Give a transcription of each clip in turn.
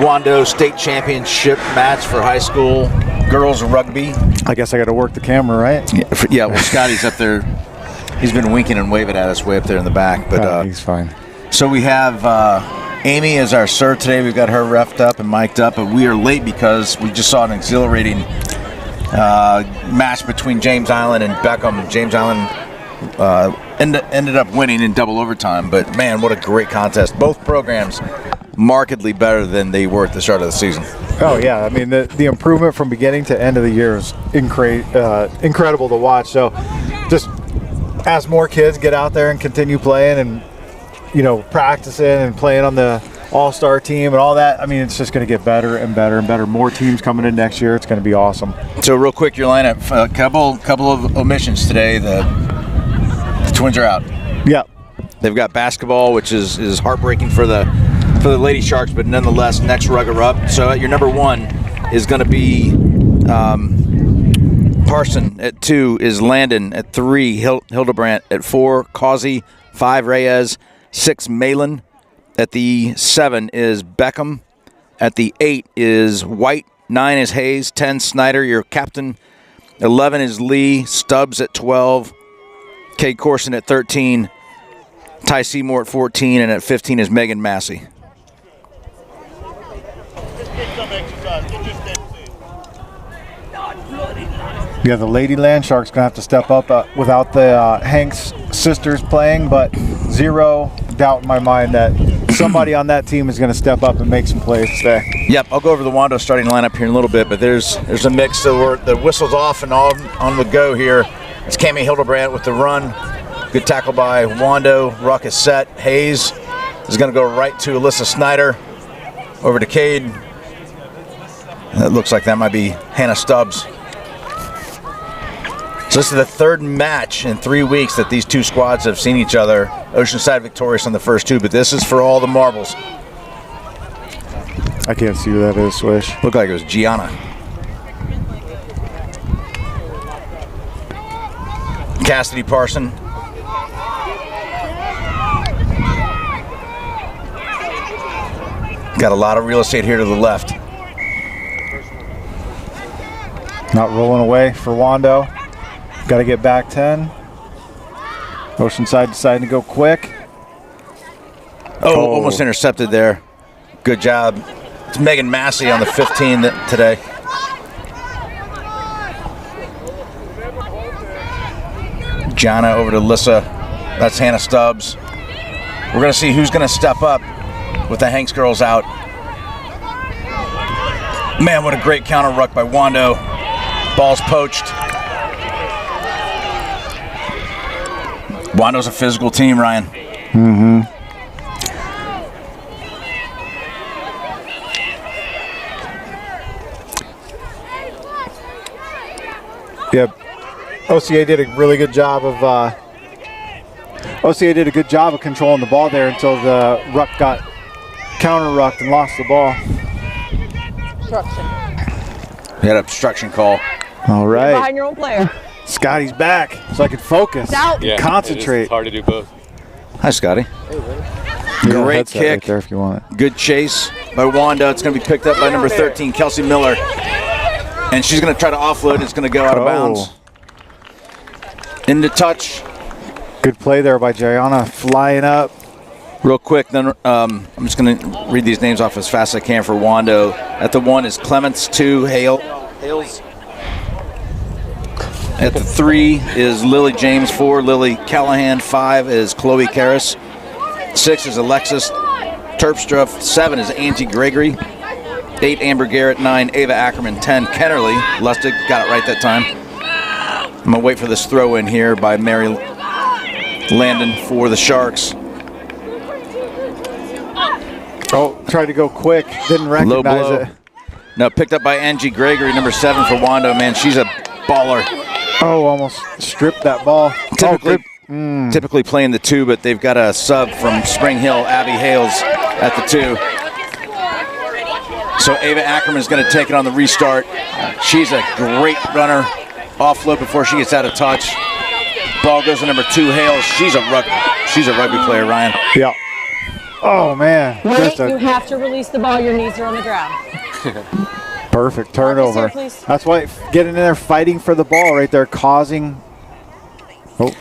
Wando State Championship match for high school girls rugby. I guess I got to work the camera, right? Yeah, well, Scotty's up there. He's been winking and waving at us way up there in the back. But he's fine. So we have Amy as our serve today. We've got her reffed up and mic'd up, but we are late because we just saw an exhilarating match between James Island and Beckham. James Island ended up winning in double overtime, but man, what a great contest. Both programs markedly better than they were at the start of the season. Oh yeah, I mean the improvement from beginning to end of the year is incredible to watch. So just as more kids get out there and continue playing and practicing and playing on the all-star team and all that, I mean it's just going to get better and better and better. More teams coming in next year. It's going to be awesome. So real quick, your lineup, a couple of omissions today. The Twins are out. Yep. They've got basketball, which is heartbreaking for the Lady Sharks, but nonetheless, next runner-up. So your number one is going to be Parson. At 2 is Landon. At 3, Hildebrandt. At 4, Causey. 5, Reyes. 6, Malin. At the 7 is Beckham. At the 8 is White. 9 is Hayes. 10, Snyder, your captain. 11 is Lee. Stubbs at 12. Kay Corson at 13. Ty Seymour at 14. And at 15 is Megan Massey. Yeah, the Lady Land Sharks going to have to step up without the Hanks sisters playing, but zero doubt in my mind that somebody on that team is going to step up and make some plays today. Yep, I'll go over the Wando starting lineup here in a little bit, but there's a mix. So the whistle's off and on the go here. It's Cami Hildebrandt with the run. Good tackle by Wando. Ruck is set. Hayes is going to go right to Alyssa Snyder. Over to Cade. It looks like that might be Hannah Stubbs. So this is the third match in 3 weeks that these two squads have seen each other. Oceanside victorious on the first two, but this is for all the marbles. I can't see who that is, Swish. Looked like it was Gianna. Cassidy Parson. Got a lot of real estate here to the left. Not rolling away for Wando. Got to get back 10. Oceanside deciding to go quick. Oh, almost intercepted there. Good job. It's Megan Massey on the 15 today. Gianna over to Lissa. That's Hannah Stubbs. We're going to see who's going to step up with the Hanks girls out. Man, what a great counter ruck by Wando. Ball's poached. Wando's a physical team, Ryan. Mm-hmm. Yep. OCA did a really good job of controlling the ball there until the ruck got counter-rucked and lost the ball. Obstruction. We had an obstruction call. All right. You're behind your own player. Scotty's back, so I can focus, concentrate. It's hard to do both. Hi, Scotty. Great kick. Right there if you want it. Good chase by Wanda. It's going to be picked up by number 13, Kelsey Miller. And she's going to try to offload. It's going to go out of bounds. Into touch. Good play there by Gianna, flying up. Real quick, then I'm just going to read these names off as fast as I can for Wando. At the 1 is Clements, 2, Hales. At the 3 is Lily James, 4, Lily Callahan, 5 is Chloe Karras, 6 is Alexis Terpstra, 7 is Angie Gregory, 8 Amber Garrett, 9 Ava Ackerman, 10 Kennerly. Lustig got it right that time. I'm going to wait for this throw in here by Mary Landon for the Sharks. Oh, tried to go quick, didn't recognize it. No, picked up by Angie Gregory, number 7 for Wando. Man, she's a baller. Oh, almost stripped that ball. Typically playing the 2, but they've got a sub from Spring Hill, Abby Hales, at the 2. So Ava Ackerman is going to take it on the restart. She's a great runner. Offload before she gets out of touch. Ball goes to number 2, Hales. She's a rugby player, Ryan. Yeah. Oh, man. Wait, you have to release the ball. Your knees are on the ground. Perfect turnover. Here, please. That's why getting in there, fighting for the ball right there, causing. Oh,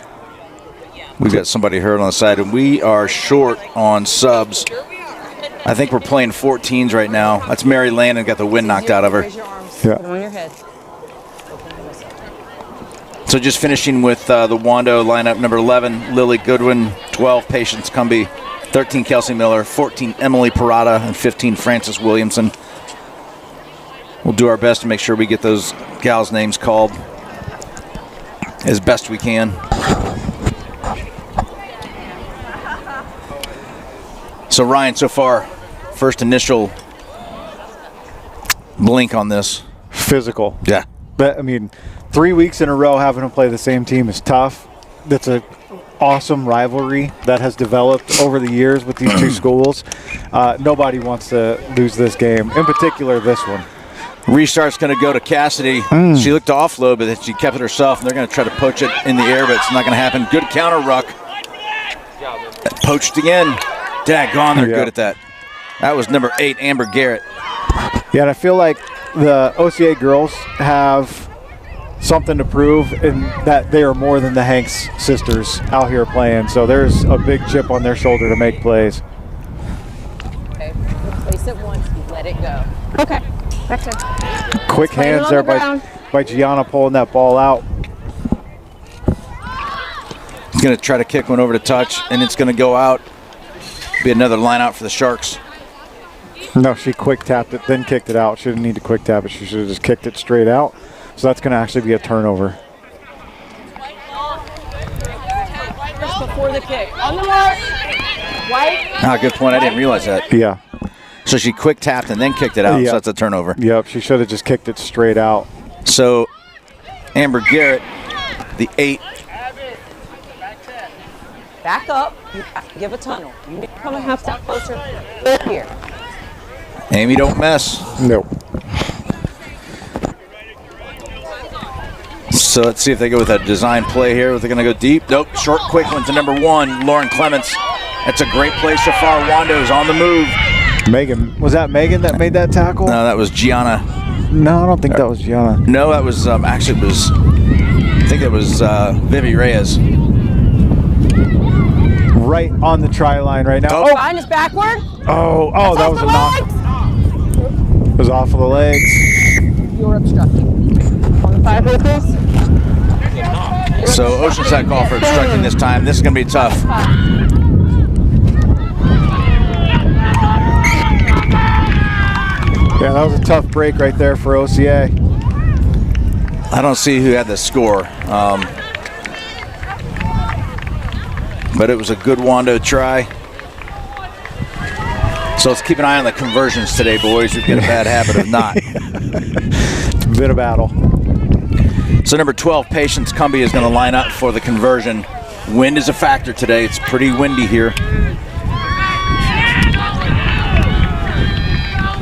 We've got somebody hurt on the side, and we are short on subs. I think we're playing 14s right now. That's Mary Landon, got the wind knocked out of her. Raise your arms. Yeah. Put them on your head. So just finishing with the Wando lineup, number 11, Lily Goodwin, 12, Patience Cumby, 13, Kelsey Miller, 14, Emily Parada, and 15, Frances Williamson. We'll do our best to make sure we get those gals' names called as best we can. So Ryan, so far, first initial blink on this. physical. Yeah. But, I mean, 3 weeks in a row having to play the same team is tough. That's an awesome rivalry that has developed over the years with these two schools. Nobody wants to lose this game, in particular this one. Restart's going to go to Cassidy. She looked to offload, but she kept it herself, and they're going to try to poach it in the air, but it's not going to happen. Good counter ruck. Poached again. Daggone, they're good at that. That was number 8, Amber Garrett. Yeah, and I feel like the OCA girls have something to prove in that they are more than the Hanks sisters out here playing. So there's a big chip on their shoulder to make plays. Okay, place it once, let it go. Okay, back to Quick hands there by Gianna pulling that ball out. He's going to try to kick one over to touch, and it's going to go out. Be another line out for the Sharks. No, she quick tapped it, then kicked it out. She didn't need to quick tap it. She should have just kicked it straight out. So that's going to actually be a turnover. just before the kick. On the mark. White. Ah, good point. I didn't realize that. Yeah. So she quick tapped and then kicked it out, so that's a turnover. Yep, she should have just kicked it straight out. So Amber Garrett, the 8. Back up. You give a tunnel. You need to come a half step closer. Here. Amy, don't mess. Nope. So let's see if they go with a design play here. Are they going to go deep? Nope. Short, quick one to number 1, Lauren Clements. That's a great play so far. Wando's on the move. Megan, was that Megan that made that tackle? No, that was Gianna. No, I don't think that was Gianna. No, that was actually it was. I think it was Vivi Reyes. Right on the try line right now. Oh. Line is backward. Oh, that was a knock. It was off of the legs. You're obstructing. On the 5 please. So Oceanside call for obstructing this time. This is going to be tough. Yeah, that was a tough break right there for OCA. I don't see who had the score. But it was a good Wando try. So let's keep an eye on the conversions today, boys. We've got a bad habit of not. It's a bit of battle. So number 12, Patience Cumby is going to line up for the conversion. Wind is a factor today. It's pretty windy here.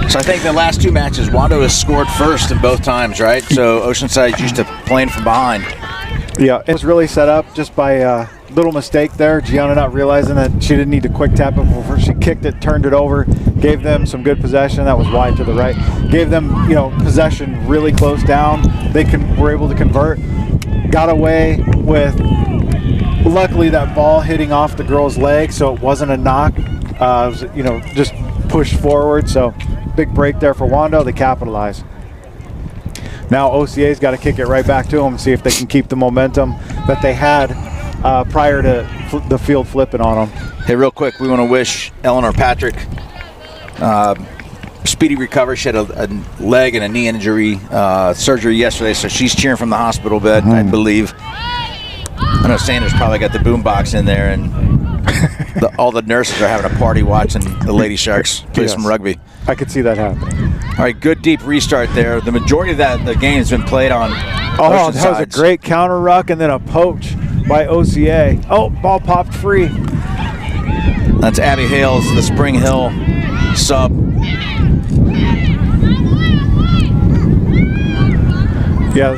So I think the last 2 matches, Wando has scored first in both times, right? So Oceanside's used to playing from behind. Yeah, it was really set up just by a little mistake there. Gianna not realizing that she didn't need to quick tap it before she kicked it, turned it over, gave them some good possession. That was wide to the right. Gave them, possession really close down. They were able to convert. Got away with, luckily, that ball hitting off the girl's leg, so it wasn't a knock. It was, just pushed forward. So big break there for Wando. They capitalize. Now OCA's got to kick it right back to them and see if they can keep the momentum that they had prior to the field flipping on them. Hey, real quick, we want to wish Eleanor Patrick speedy recovery. She had a leg and a knee injury surgery yesterday, so she's cheering from the hospital bed, I believe. I know Sanders probably got the boombox in there, and all the nurses are having a party watching the Lady Sharks play some rugby. I could see that happening. All right, good deep restart there. The majority of the game has been played on Oceanside. That was a great counter ruck and then a poach by OCA. Oh, ball popped free. That's Abby Hales, the Spring Hill sub. Yeah,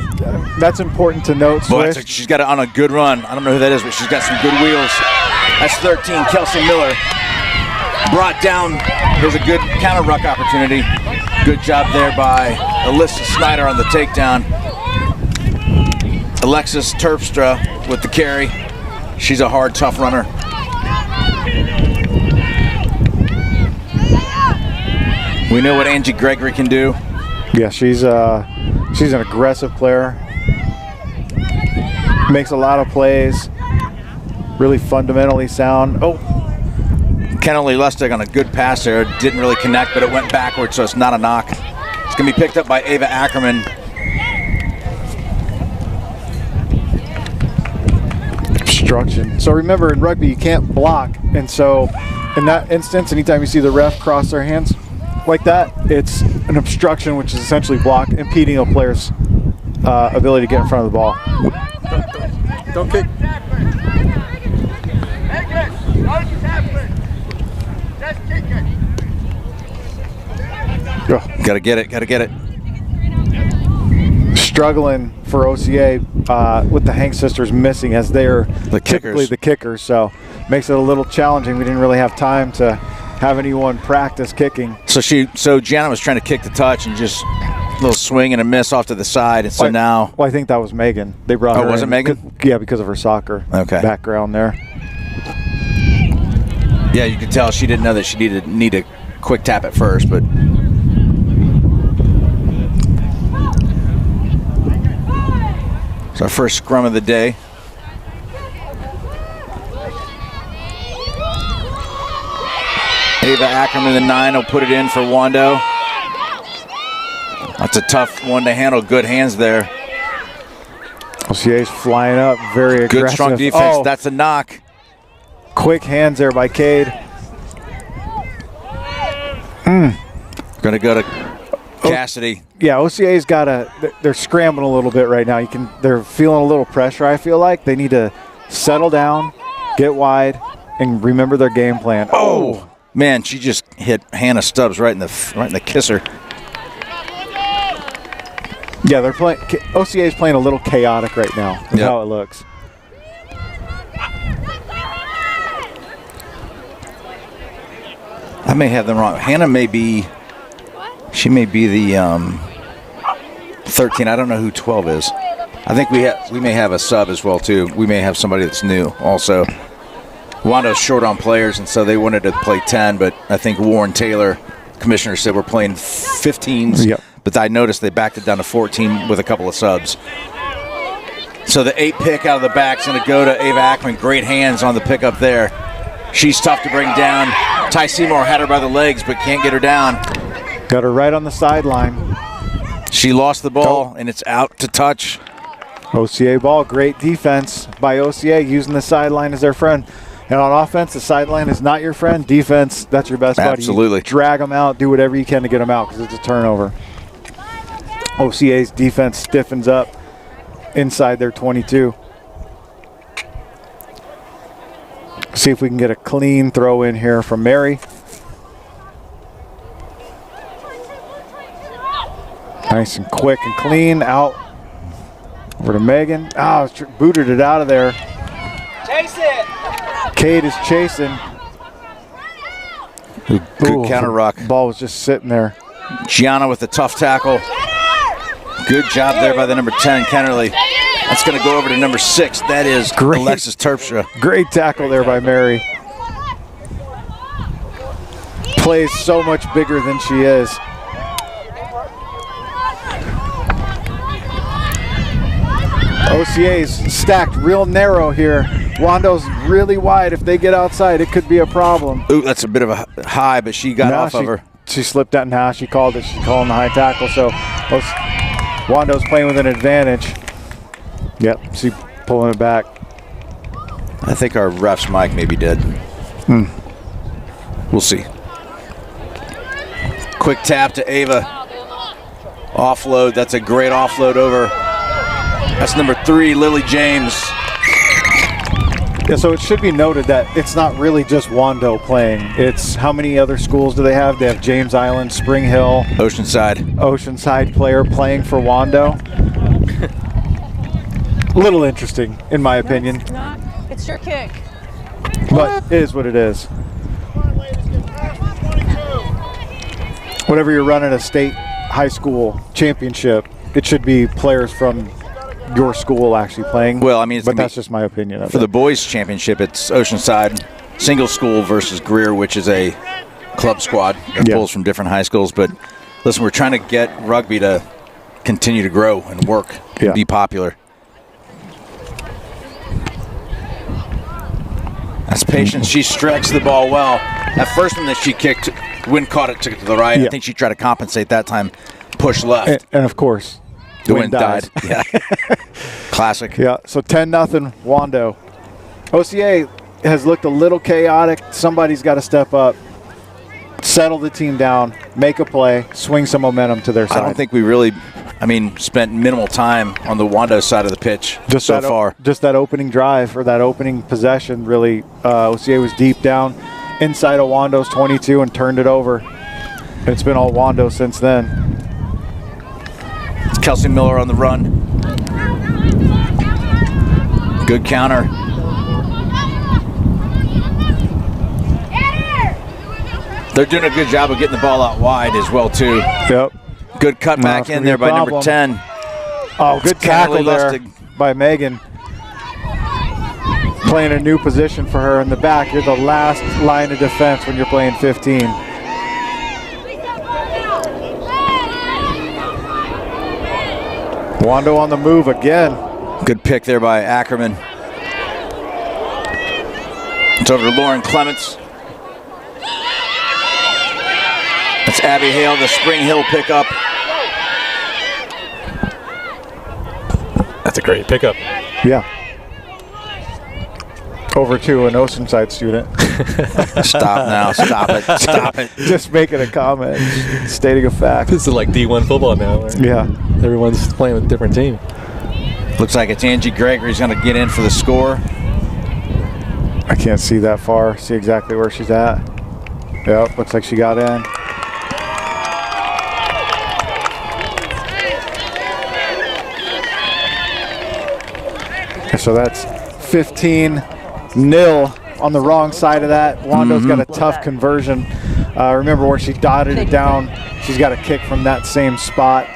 that's important to note. Boy, she's got it on a good run. I don't know who that is, but she's got some good wheels. That's 13, Kelsey Miller. brought down. Here's a good counter ruck opportunity. Good job there by Alyssa Snyder on the takedown. Alexis Terpstra with the carry. She's a hard, tough runner. We know what Angie Gregory can do. Yeah, she's an aggressive player. Makes a lot of plays. Really fundamentally sound. Oh, Kennelly Lustig on a good pass there. Didn't really connect, but it went backwards, so it's not a knock. It's going to be picked up by Ava Ackerman. obstruction. So remember, in rugby, you can't block. And so in that instance, anytime you see the ref cross their hands like that, it's an obstruction, which is essentially block, impeding a player's ability to get in front of the ball. Don't kick. Gotta get it, gotta get it. Struggling for OCA with the Hank sisters missing, as they're typically the kickers, so makes it a little challenging. We didn't really have time to have anyone practice kicking. So Gianna was trying to kick the touch and just a little swing and a miss off to the side, and so now. Well, I think that was Megan. They brought her. Was it Megan? Yeah, because of her soccer background there. Yeah, you could tell she didn't know that she need a quick tap at first, but. It's our first scrum of the day. Ava Ackerman, the 9, will put it in for Wando. That's a tough one to handle. Good hands there. OCA's flying up, very aggressive. Good, strong defense. That's a knock. Quick hands there by Cade. Going to go to Cassidy. Yeah, OCA's they're scrambling a little bit right now. They're feeling a little pressure, I feel like. They need to settle down, get wide, and remember their game plan. Oh, man, she just hit Hannah Stubbs right in the kisser. Yeah, they're playing. OCA's playing a little chaotic right now. That's how it looks. I may have them wrong. Hannah may be. She may be the 13. I don't know who 12 is. I think we may have a sub as well too. We may have somebody that's new also. Wando's short on players, and so they wanted to play 10, but I think Warren Taylor, commissioner, said we're playing 15s. Yep. But I noticed they backed it down to 14 with a couple of subs. So the 8 pick out of the back is going to go to Ava Ackerman. Great hands on the pickup there. She's tough to bring down. Ty Seymour had her by the legs, but can't get her down. Got her right on the sideline. She lost the ball, and it's out to touch. OCA ball. Great defense by OCA, using the sideline as their friend. And on offense, the sideline is not your friend. Defense, that's your best buddy. Absolutely. You drag them out, do whatever you can to get them out because it's a turnover. OCA's defense stiffens up inside their 22. See if we can get a clean throw in here from Mary. Nice and quick and clean. Out over to Megan. Booted it out of there. Chase it. Cade is chasing. Good counter rock. Ball was just sitting there. Gianna with the tough tackle. Good job there by the number 10, Kennerly. That's going to go over to number 6. That is Alexis Terpstra. Great tackle there by Mary. Plays so much bigger than she is. OCA's stacked real narrow here. Wando's really wide. If they get outside, it could be a problem. Ooh, that's a bit of a high, but she got off of her. She slipped out. Now she called it. She's calling the high tackle. So Wando's playing with an advantage. Yep, she's pulling it back. I think our ref's mic may be dead. We'll see. Quick tap to Ava. Offload. That's a great offload over. That's number 3, Lily James. Yeah, so it should be noted that it's not really just Wando playing. It's how many other schools do they have? They have James Island, Spring Hill, Oceanside player playing for Wando. A little interesting, in my opinion. It's not. It's your kick. But it is what it is. whenever you're running a state high school championship, it should be players from your school actually playing. Well, I mean, but that's just my opinion of for it. the boys' championship, it's Oceanside single school versus Greer, which is a club squad that pulls from different high schools. But listen, we're trying to get rugby to continue to grow and work and be popular. That's Patience. She stretched the ball well. That first one that she kicked, wind caught it, took it to the right. I think she tried to compensate that time, push left. And of course, the wind died. Yeah. Classic. Yeah, so 10-0 Wando. OCA has looked a little chaotic. Somebody's got to step up, settle the team down, make a play, swing some momentum to their side. I don't think we really, spent minimal time on the Wando side of the pitch so far. Just that opening drive or that opening possession, really, OCA was deep down inside of Wando's 22 and turned it over. And it's been all Wando since then. Kelsey Miller on the run. Good counter. They're doing a good job of getting the ball out wide as well, too. Yep. Good cut back in there by number 10. Oh, good tackle there by Megan. Playing a new position for her in the back. You're the last line of defense when you're playing 15. Wando on the move again. Good pick there by Ackerman. It's over to Lauren Clements. That's Abby Hale, the Spring Hill pickup. That's a great pickup. Yeah. Over to an Oceanside student. Stop now. Stop it. Stop it. Just making a comment. Stating a fact. This is like D1 football now. Yeah. Everyone's playing with a different team. Looks like it's Angie Gregory's going to get in for the score. I can't see that far. See exactly where she's at. Yep. Looks like she got in. So that's 15-0 on the wrong side of that. Wando's got a tough conversion. Remember where she dotted it down. She's got a kick from that same spot.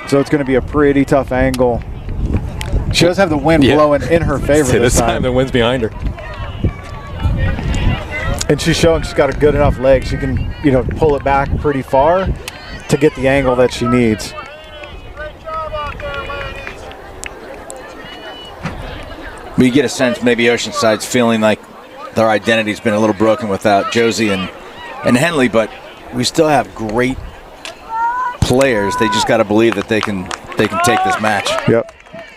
So it's going to be a pretty tough angle. She does have the wind blowing in her favor this time. The wind's behind her. And she's showing she's got a good enough leg. She can, pull it back pretty far to get the angle that she needs. But you get a sense maybe Oceanside's feeling like their identity's been a little broken without Josie and Henley, but we still have great players. They just got to believe that they can take this match. Yep.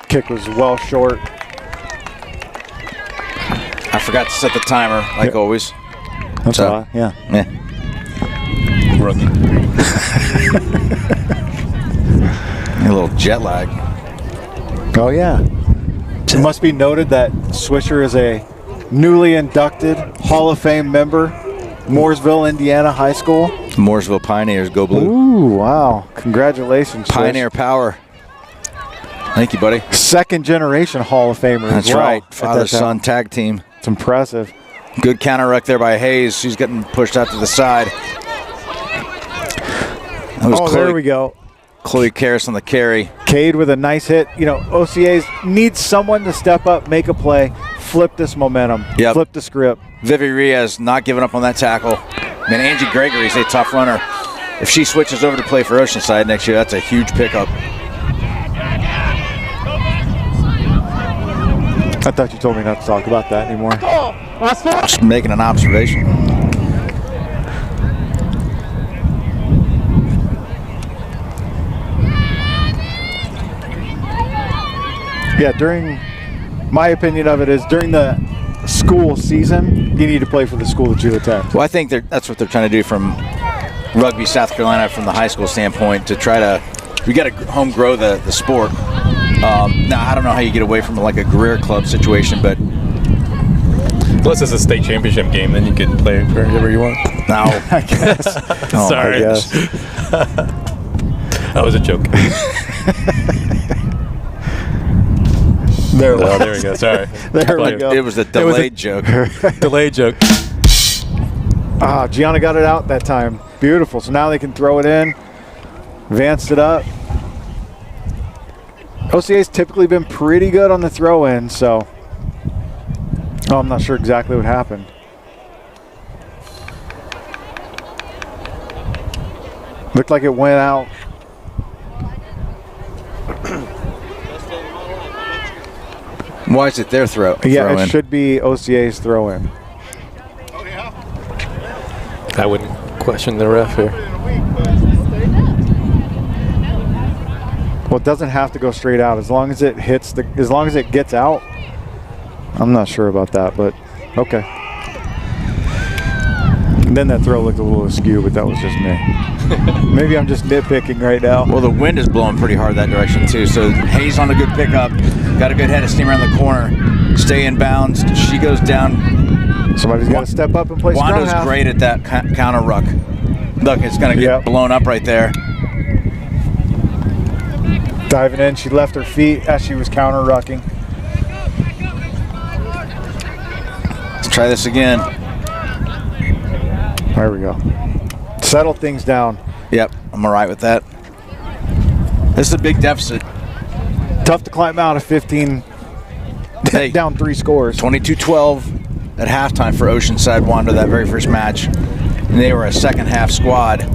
Kick was well short. I forgot to set the timer, like always. That's all right. Yeah. Rookie. A little jet lag. Oh, yeah. It must be noted that Swisher is a newly inducted Hall of Fame member, Mooresville, Indiana High School. Mooresville Pioneers, go blue. Ooh, wow. Congratulations, Pioneer Swish. Power. Thank you, buddy. Second generation Hall of Famer. That's right. Father-son tag team. It's impressive. Good counter ruck there by Hayes. She's getting pushed out to the side. There we go. Chloe Karras on the carry. Cade with a nice hit. OCA's needs someone to step up, make a play, flip this momentum, flip the script. Vivi Riaz not giving up on that tackle. Man, Angie Gregory's a tough runner. If she switches over to play for Oceanside next year, that's a huge pickup. I thought you told me not to talk about that anymore. Just making an observation. Yeah, my opinion of it is during the school season, you need to play for the school that you attend. Well, I think that's what they're trying to do from Rugby, South Carolina, from the high school standpoint, to try to, we got to home grow the sport. Now, I don't know how you get away from like a career club situation, but plus it's a state championship game, then you can play for whatever you want. No, I guess. Sorry. I guess. That was a joke. There we go. Sorry. There we go. It was a delayed joke. Delayed joke. Gianna got it out that time. Beautiful. So now they can throw it in. Advanced it up. OCA's typically been pretty good on the throw in, so I'm not sure exactly what happened. Looked like it went out. Why is it their throw? Yeah, throw it in? should be OCA's throw in. I wouldn't question the ref here. Well, it doesn't have to go straight out as long as it hits as long as it gets out. I'm not sure about that, but okay. And then that throw looked a little askew, but that was just me. Maybe I'm just nitpicking right now. Well, the wind is blowing pretty hard that direction too. So Hayes on a good pickup, got a good head of steam around the corner, stay in bounds. She goes down. Somebody's got to step up and play scrum Wando's half. great at that counter ruck. Look, it's going to get blown up right there. Diving in, she left her feet as she was counter rucking. Let's try this again. There we go. Settle things down. Yep, I'm all right with that. This is a big deficit. Tough to climb out of 15, Hey, down 3 scores. 22-12 at halftime for Oceanside Wando that very first match. And they were a second half squad.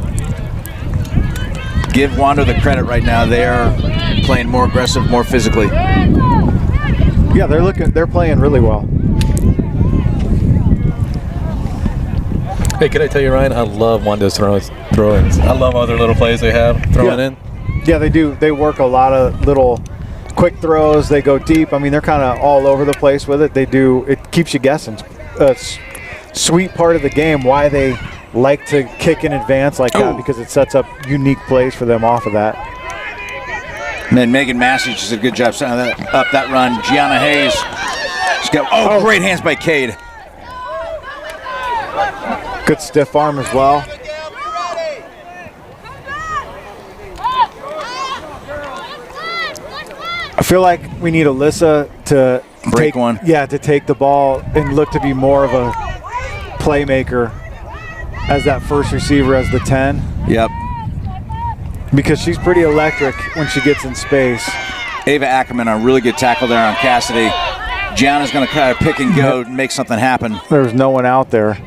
Give Wando the credit right now. They are playing more aggressive, more physically. Yeah, they're playing really well. Hey, can I tell you, Ryan? I love Wando's throw-ins. I love all their little plays they have throwing in. Yeah, they do. They work a lot of little quick throws. They go deep. I mean, they're kind of all over the place with it. They do. It keeps you guessing. Sweet part of the game, why they like to kick in advance like that, because it sets up unique plays for them off of that. And then Megan Massey just did a good job setting that up that run. Gianna Hayes. She's got great hands by Cade. Good stiff arm as well. I feel like we need Alyssa to break one. Yeah, to take the ball and look to be more of a playmaker as that first receiver, as the 10. Yep. Because she's pretty electric when she gets in space. Ava Ackerman, a really good tackle there on Cassidy. Gianna's going to kind of pick and go and make something happen. There's no one out there.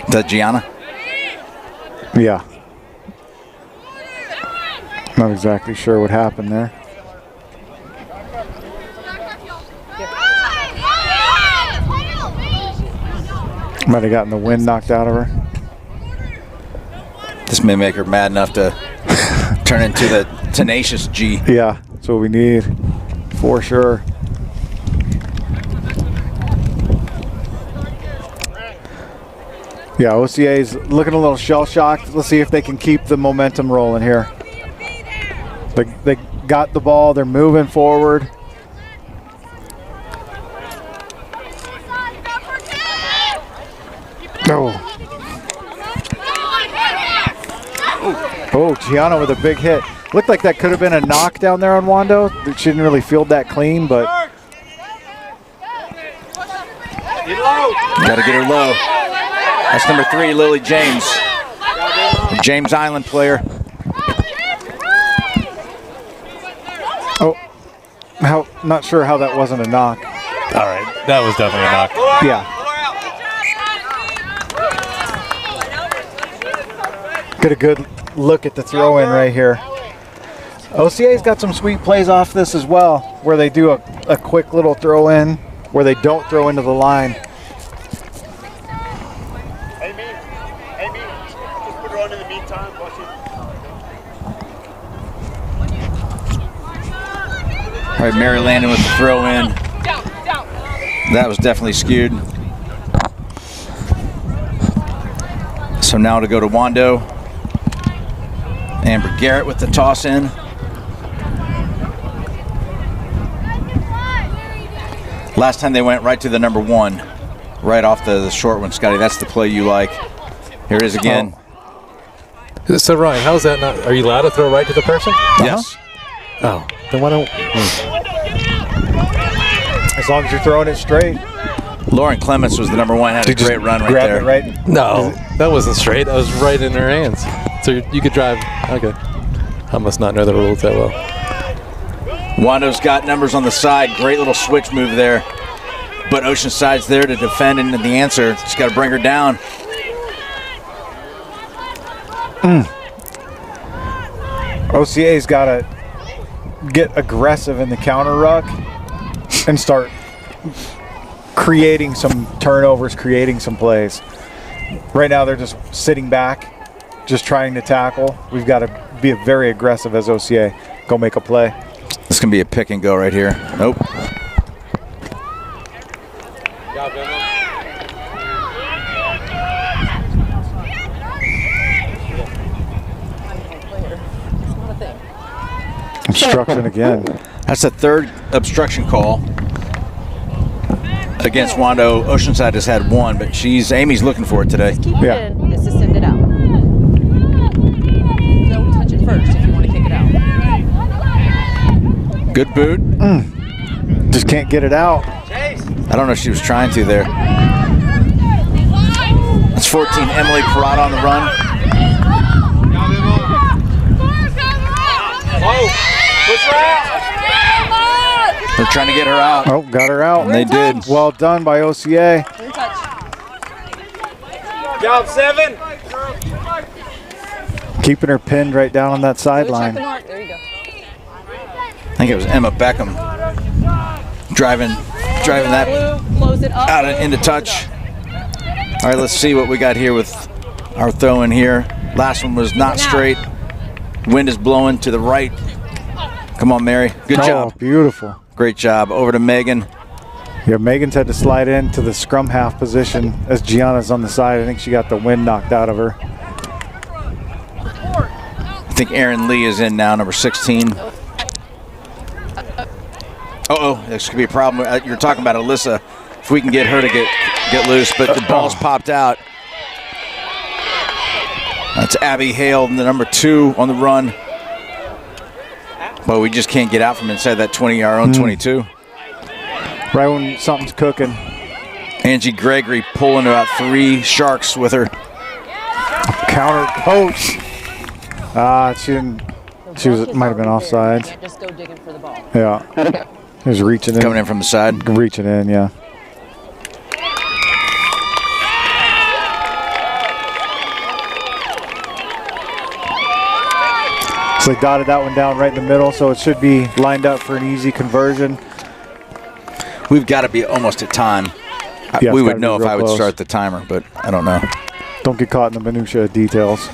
Is that Gianna? Yeah. Not exactly sure what happened there. Might have gotten the wind knocked out of her. This may make her mad enough to turn into the tenacious G. Yeah, that's what we need, for sure. Yeah, OCA's looking a little shell-shocked. Let's see if they can keep the momentum rolling here. They got the ball. They're moving forward. Oh, Gianna with a big hit. Looked like that could have been a knock down there on Wando. She didn't really field that clean, but... Got to get her low. That's number 3, Lily James. James Island player. Oh, not sure how that wasn't a knock. All right, that was definitely a knock. Yeah. Get a good look at the throw in right here. OCA's got some sweet plays off this as well, where they do a quick little throw in, where they don't throw into the line. Just put her on in the meantime. Watch it. All right, Mary Landon with the throw in. That was definitely skewed. So now to go to Wando. Amber Garrett with the toss in. Last time they went right to the number 1, right off the short one, Scotty. That's the play you like. Here it is again. So Ryan, how's that not? Are you allowed to throw right to the person? Yes. Oh, then why don't? As long as you're throwing it straight. Lauren Clements was the number one. Had a great run right Grab there. it right. No, that wasn't straight. That was right in her hands. So you could drive. Okay. I must not know the rules that well. Wando's got numbers on the side. Great little switch move there. But Oceanside's there to defend, and the answer, just got to bring her down. OCA's got to get aggressive in the counter ruck and start creating some turnovers, creating some plays. Right now they're just sitting back, just trying to tackle. We've got to be very aggressive as OCA. Go make a play. This can be a pick and go right here. Nope. Obstruction again. That's the third obstruction call against Wando. Oceanside has had one, but Amy's looking for it today. Keep it in. This is send it out. Don't touch it first if you want to kick it out. Good boot. Just can't get it out. I don't know if she was trying to there. That's 14, Emily Parada on the run. They're trying to get her out. Oh, got her out. And they did. Well done by OCA. Job 7. Keeping her pinned right down on that sideline. There you go. I think it was Emma Beckham driving that Close it up. out and into touch. All right, let's see what we got here with our throw in here. Last one was not straight. Wind is blowing to the right. Come on, Mary. Good job. Beautiful. Great job. Over to Megan. Yeah, Megan's had to slide into the scrum half position as Gianna's on the side. I think she got the wind knocked out of her. I think Erin Lee is in now, number 16. Uh-oh, this could be a problem. You're talking about Alyssa. If we can get her to get loose, but the ball's popped out. That's Abby Hale, the number 2 on the run. But we just can't get out from inside that 20, our own 22. Right when something's cooking. Angie Gregory pulling about 3 Sharks with her. Counter poach. She might have been offside. Just go digging for the ball. Yeah. He was reaching in. Coming in from the side. Reaching in, yeah. So they dotted that one down right in the middle, so it should be lined up for an easy conversion. We've got to be almost at time. Yeah, we would know if I would close. start the timer, but I don't know. Don't get caught in the minutia of details,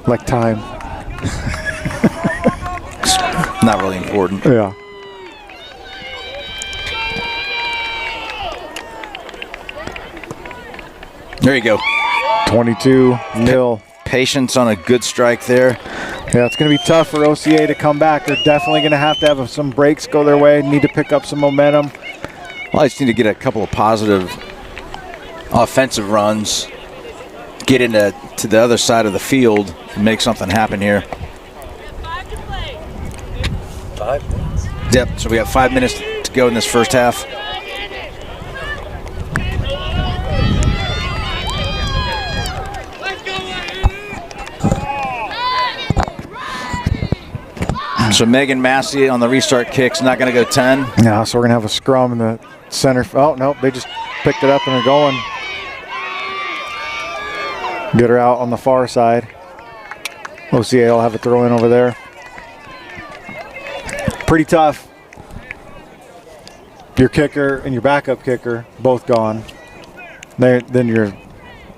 like time. Not really important. Yeah. There you go. 22-0. Patience on a good strike there. Yeah, it's going to be tough for OCA to come back. They're definitely going to have some breaks go their way, need to pick up some momentum. Well, I just need to get a couple of positive offensive runs, get into the other side of the field, and make something happen here. 5 minutes. Yep, so we have 5 minutes to go in this first half. So Megan Massey on the restart kick's not going to go 10. Yeah, so we're going to have a scrum in the center. Oh, nope, they just picked it up and are going. Get her out on the far side. OCA will have a throw in over there. Pretty tough. Your kicker and your backup kicker both gone. Then your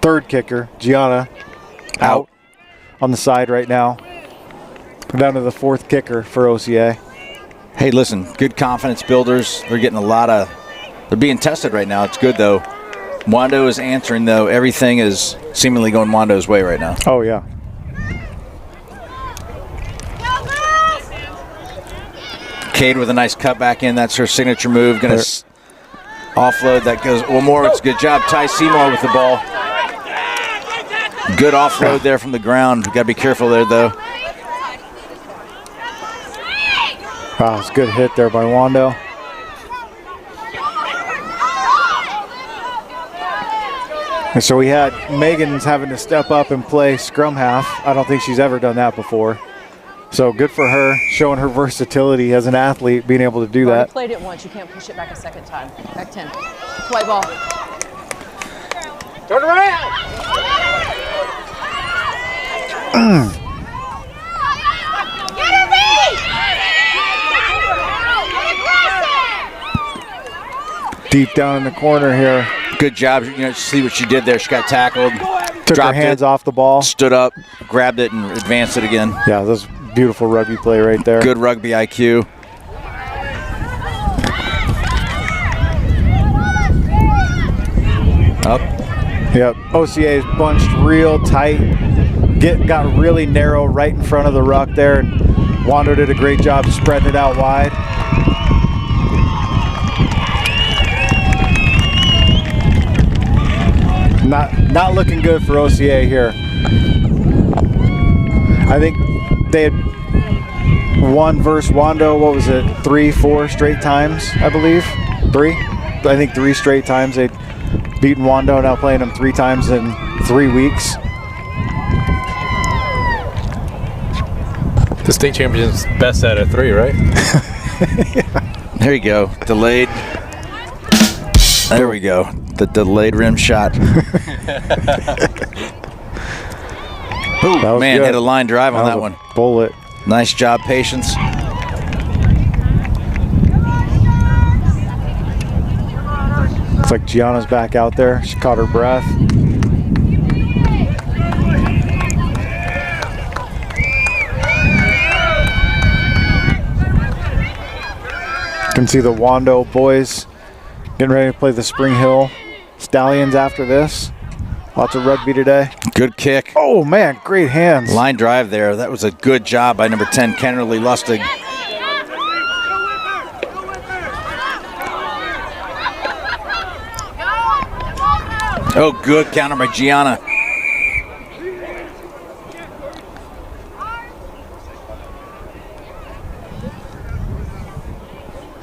third kicker, Gianna, out on the side right now. We're down to the fourth kicker for OCA. Hey, listen, good confidence builders. They're getting they're being tested right now. It's good, though. Wando is answering, though. Everything is seemingly going Wando's way right now. Oh, yeah. Cade with a nice cut back in. That's her signature move. Going to offload. That goes one more. It's a good job. Ty Seymour with the ball. Good offload there from the ground. Got to be careful there, though. Wow, it's a good hit there by Wando. And so we had Megan's having to step up and play scrum half. I don't think she's ever done that before. So good for her, showing her versatility as an athlete, being able to do that. You played it once, you can't push it back a second time. Back 10. White ball. Turn around! Deep down in the corner here. Good job. You know, see what she did there. She got tackled. Took her hands off the ball. Stood up, grabbed it, and advanced it again. Yeah, that was beautiful rugby play right there. Good rugby IQ. Up. Yep. OCA is bunched real tight. Got really narrow right in front of the ruck there. And Wando did a great job spreading it out wide. Not looking good for OCA here. I think they had won versus Wando, what was it, 3-4 straight times, I believe? 3? I think 3 straight times they'd beaten Wando, now playing them 3 times in 3 weeks. The state champion's best out of 3, right? Yeah. There you go. Delayed. There we go. The delayed rim shot. Oh, man, good. hit a line drive on that was one. a bullet. Nice job, Patience. Looks like Gianna's back out there. She caught her breath. Can see the Wando boys getting ready to play the Spring Hill Stallions after this. Lots of rugby today. Good kick. Oh man, great hands. Line drive there. That was a good job by number 10, Kennerly Lustig. Oh, good counter by Gianna.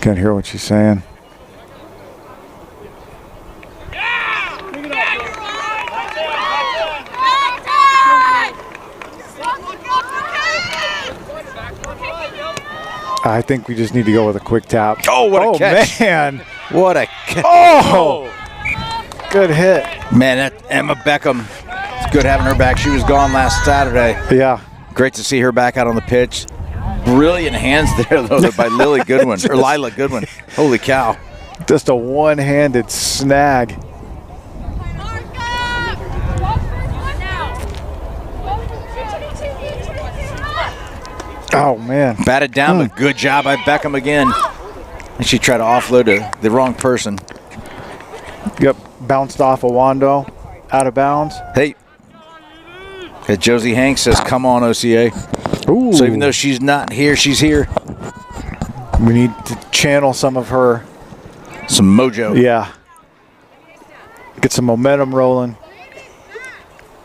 Can't hear what she's saying. I think we just need to go with a quick tap. Oh, what a catch. Man. What a catch. Oh! Good hit. Man, that Emma Beckham, it's good having her back. She was gone last Saturday. Yeah. Great to see her back out on the pitch. Brilliant hands there, though, by Lily Goodwin, or Lila Goodwin. Holy cow. Just a one-handed snag. Oh, man. Batted down, but good job by Beckham again. And she tried to offload to the wrong person. Yep, bounced off a Wando, out of bounds. Hey, Josie Hanks says, come on, OCA. Ooh. So even though she's not here, she's here. We need to channel some of her. Some mojo. Yeah. Get some momentum rolling.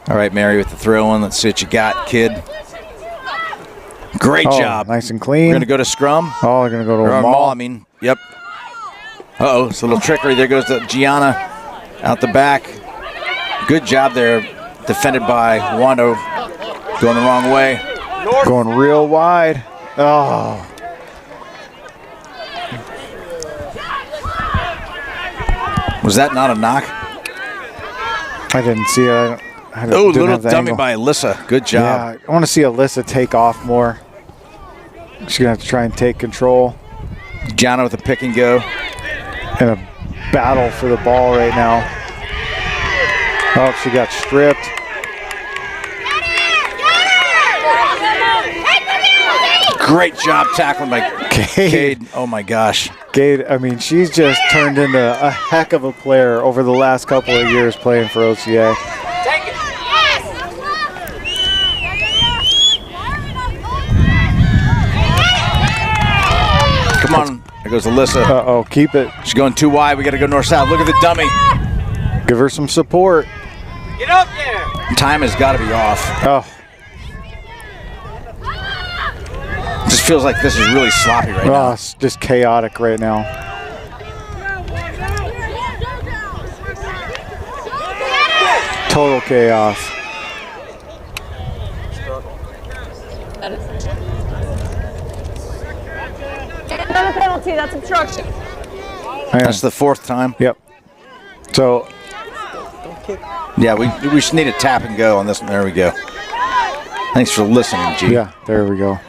All right, Mary with the throw in. Let's see what you got, kid. Great job. Nice and clean. We're going to go to scrum. Oh, they're going to go to Or a maul. I mean, yep. Uh-oh, it's a little trickery. There goes the Gianna out the back. Good job there, defended by Wando. Going the wrong way. Going real wide. Oh. Was that not a knock? I didn't see it. Oh, little dummy by Alyssa. Good job. Yeah, I want to see Alyssa take off more. She's going to have to try and take control. Gianna with a pick and go. In a battle for the ball right now. Oh, she got stripped. Great job tackling by Cade. Oh, my gosh. Cade, I mean, she's just turned into a heck of a player over the last couple of years playing for OCA. Come on. There goes Alyssa. Uh-oh, keep it. She's going too wide. We got to go north-south. Look at the dummy. Give her some support. Get up there! Time has got to be off. Oh, Just feels like this is really sloppy right now. it's just chaotic right now. Total chaos. Not a penalty, that's obstruction. That's the 4th time. Yep. So, Yeah, we should need a tap and go on this one. There we go. Thanks for listening, G. yeah, there we go.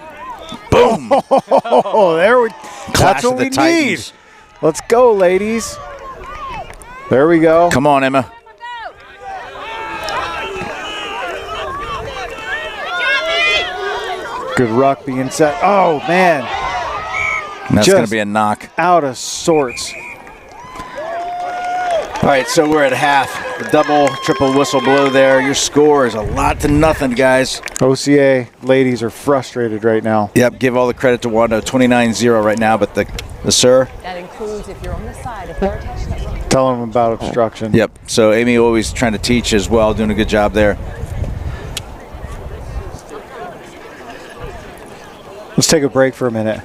Boom. Oh, there we. Clash That's what of the we Titans. need. Let's go, ladies. There we go. Come on, Emma. Good ruck being set. Oh, man. And that's Just- going to be a knock. Out of sorts. All right, so we're at half. The double, triple whistle blow there. Your score is a lot to nothing, guys. OCA ladies are frustrated right now. Yep, give all the credit to Wando. 29-0 right now, but the sir. That includes if you're on the side, if they're attached to that rope. Tell them about obstruction. Yep, so Amy always trying to teach as well, doing a good job there. Let's take a break for a minute.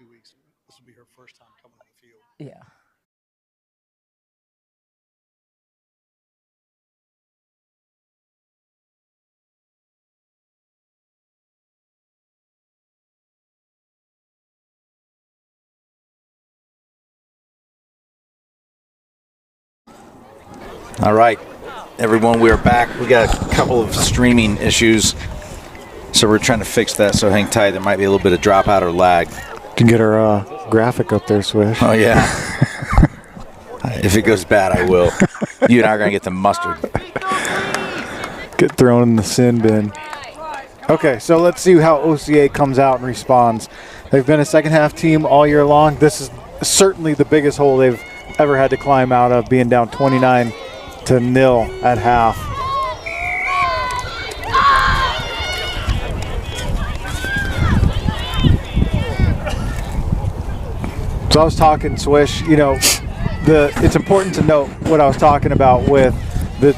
Weeks. This will be her first time coming on the field. Yeah. All right, everyone, we are back. We got a couple of streaming issues, so we're trying to fix that, so hang tight. There might be a little bit of dropout or lag. Can get our graphic up there, Swish. Oh, yeah. If it goes bad, I will. You and I are going to get the mustard. Get thrown in the sin bin. Okay, so let's see how OCA comes out and responds. They've been a second half team all year long. This is certainly the biggest hole they've ever had to climb out of, being down 29-0 at half. So I was talking, Swish, you know, it's important to note what I was talking about with the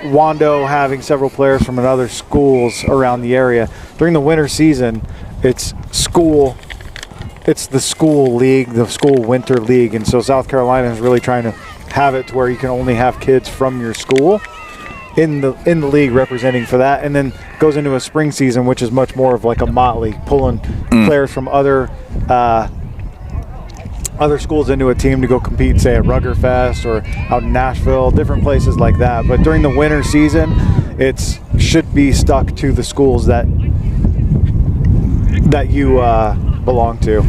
Wando having several players from other schools around the area. During the winter season, it's the school league, the school winter league, and so South Carolina is really trying to have it to where you can only have kids from your school in the league representing for that, and then goes into a spring season, which is much more of like a motley, pulling players from other schools into a team to go compete, say, at Ruggerfest or out in Nashville, different places like that. But during the winter season, it should be stuck to the schools that you belong to.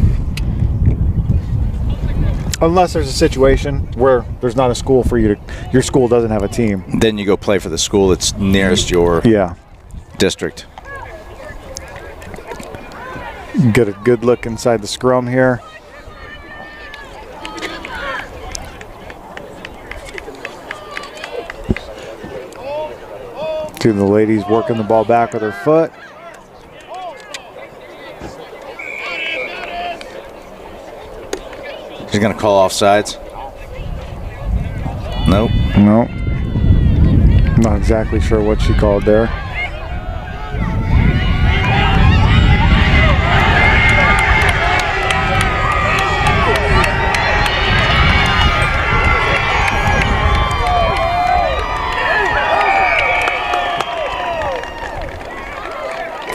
Unless there's a situation where there's not a school for you your school doesn't have a team. Then you go play for the school that's nearest your district. Get a good look inside the scrum here. See the ladies working the ball back with her foot. She's going to call offsides. Nope. No. Not exactly sure what she called there.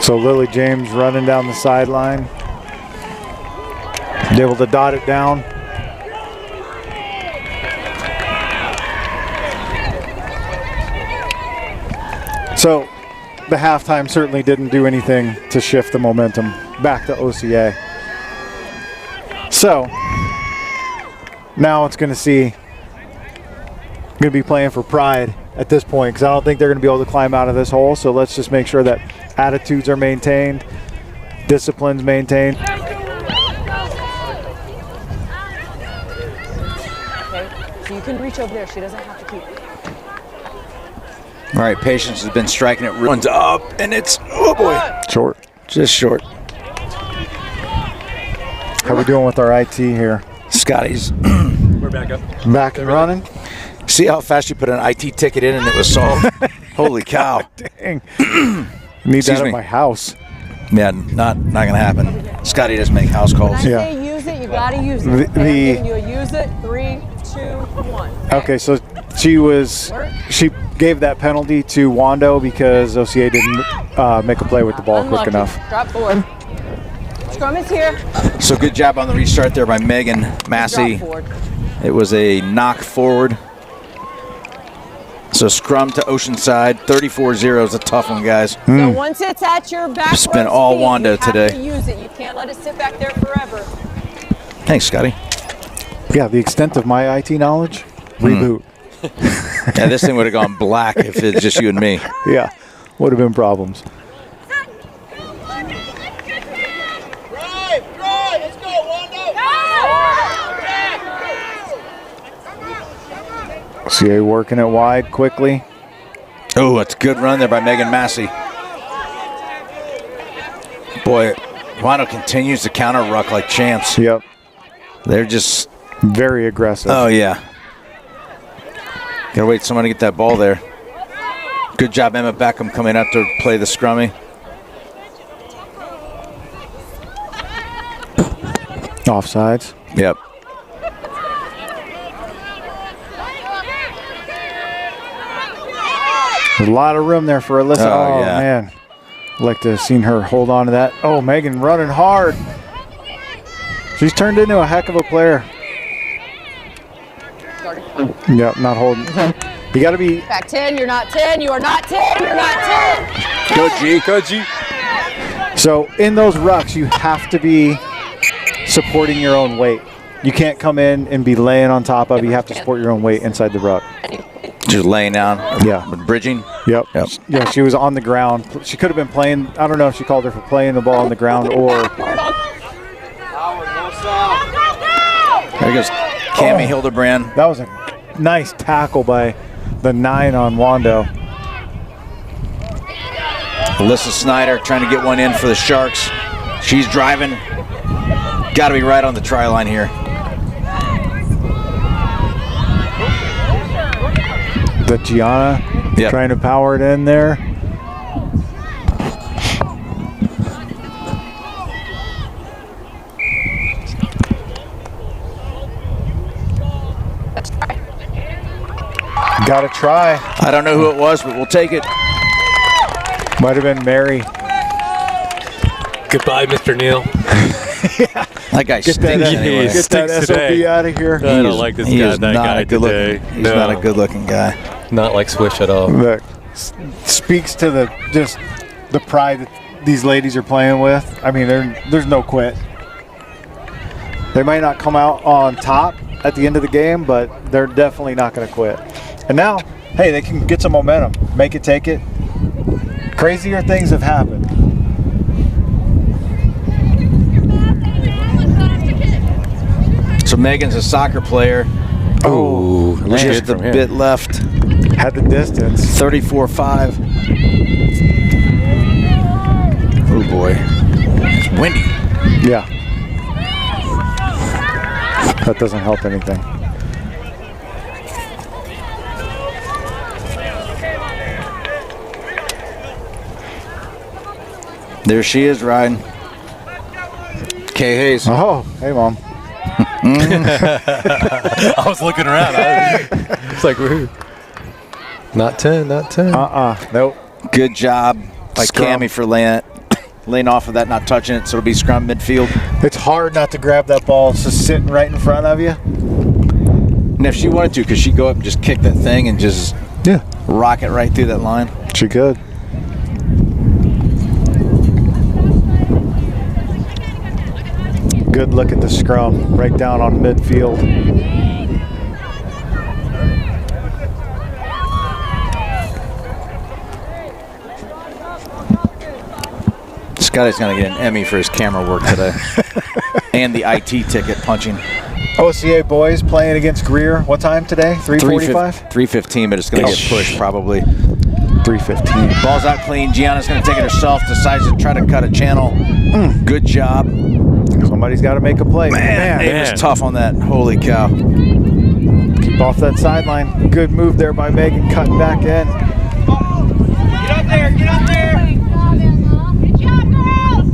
So Lily James running down the sideline. Able to dot it down. So the halftime certainly didn't do anything to shift the momentum back to OCA. So now it's going to be playing for pride at this point, because I don't think they're going to be able to climb out of this hole. So let's just make sure that attitudes are maintained, discipline's maintained. Okay, so you can reach over there. She doesn't have to keep. All right, Patience has been striking it. Runs up, and it's, oh boy. Short. Just short. How we doing with our IT here? Scotty's. We're back up. Back and running? See how fast you put an IT ticket in and it was solved? Holy cow. Dang. Need Excuse that at me. my house. Yeah, not going to happen. Scotty doesn't make house calls. When I Yeah. say use it, you gotta use it. The- And you'll use it. 3, 2, 1. Okay, so she gave that penalty to Wando because OCA didn't make a play with the ball Unlucky. quick enough. Drop forward. Scrum is here. So good job on the restart there by Megan Massey. Drop forward. It was a knock forward. So scrum to Oceanside. 34-0 is a tough one, guys. So once it's at your back, It's been all Wando today. You have to use it. You can't let it sit back there forever. Thanks, Scotty. Yeah, the extent of my IT knowledge, reboot. Yeah, this thing would have gone black if it's just you and me. Yeah, would have been problems. Drive! Let's go, Wando! OCA working it wide quickly. Oh, that's a good run there by Megan Massey. Boy, Wando continues to counter ruck like champs. Yep, They're just, very aggressive. oh yeah. Gotta wait for someone to get that ball there. Good job, Emma Beckham, coming up to play the scrummy. Offsides. Yep. There's a lot of room there for Alyssa. Oh, yeah. Man. I'd like to have seen her hold on to that. Oh, Megan running hard. She's turned into a heck of a player. Yep, not holding. You got to be. Back 10. You're not 10. You are not 10. You're not 10. Go G, go G. So in those rucks, you have to be supporting your own weight. You can't come in and be laying on top of it. You have to support your own weight inside the ruck. Just laying down. Yeah. With bridging. Yep. Yep. Yeah, she was on the ground. She could have been playing. I don't know if she called her for playing the ball on the ground or. There goes Cammie Hildebrand. That was a nice tackle by the 9 on Wando. Alyssa Snyder trying to get one in for the Sharks. She's driving. Got to be right on the try line here. The Gianna Yep. trying to power it in there. Got to try. I don't know who it was, but we'll take it. Might have been Mary. Goodbye, Mr. Neal. That guy Get that, stinks anyway. get that Stinks SOB today. out of here. I don't like this He guy, is that not guy a good today. looking. He's No. not a good looking guy. Not like Swish at all. Look, speaks to the pride that these ladies are playing with. I mean, there's no quit. They might not come out on top at the end of the game, but they're definitely not going to quit. And now, hey, they can get some momentum, make it, take it. Crazier things have happened. So Megan's a soccer player. Oh, Just a bit left. Had the distance. 34-5. Oh boy. It's windy. Yeah. That doesn't help anything. There she is riding. Kay Hayes. Oh, hey, Mom. I was looking around. It's like, woohoo. Not 10, not 10. Nope. Good job by Scrum. Cammie for laying off of that, not touching it, so it'll be scrum midfield. It's hard not to grab that ball. It's just sitting right in front of you. And if she wanted to, could she go up and just kick that thing and just Yeah. rock it right through that line? She could. Good look at the scrum right down on midfield. Scotty's going to get an Emmy for his camera work today. And the IT ticket punching. OCA boys playing against Greer. What time today? 3:45? 3:15, but it's going to get pushed probably. 3:15. Ball's out clean. Gianna's going to take it herself. Decides to try to cut a channel. Good job. Somebody's got to make a play. Man, it was tough on that. Holy cow. Keep off that sideline. Good move there by Megan, cutting back in. Get up there, get up there! Good job, girls!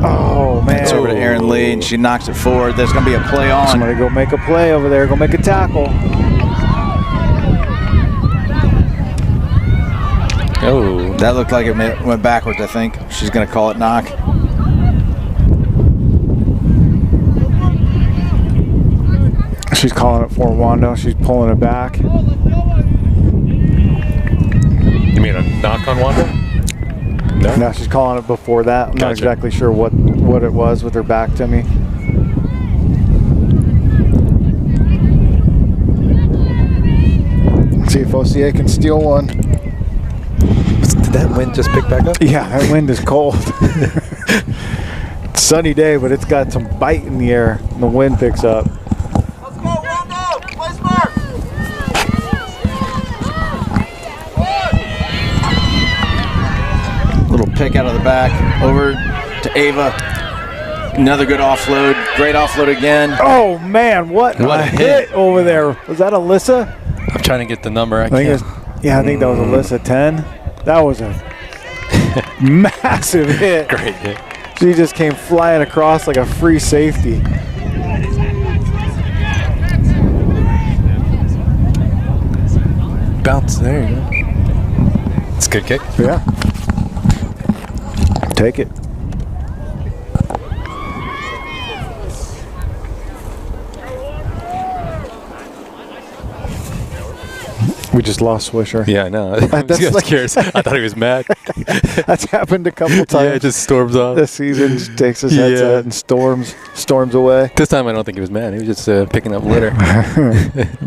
Oh, man. It's over to Erin Lee, and she knocks it forward. There's going to be a play on. Somebody go make a play over there. Go make a tackle. Oh, that looked like it went backwards, I think. She's going to call it knock. She's calling it for Wando. She's pulling it back. You mean a knock on Wando? No. No, she's calling it before that. I'm not Gotcha. exactly sure what it was with her back to me. Let's see if OCA can steal one. Did that wind just pick back up? Yeah, that wind is cold. It's sunny day, but it's got some bite in the air, and the wind picks up. Let's go, Wando! Play smart! Little pick out of the back. Over to Ava. Another good offload. Great offload again. Oh, man, what a hit over there. Was that Alyssa? I'm trying to get the number. I think can't. I think that was Alyssa 10. That was a massive hit. Great hit. She just came flying across like a free safety. Bounce. There you go. It's a good kick. Yeah. Take it. We just lost Swisher. Yeah, I know. I was curious. I thought he was mad. That's happened a couple times. Yeah, it just storms off. This season just takes his headset and storms away. This time I don't think he was mad. He was just picking up litter.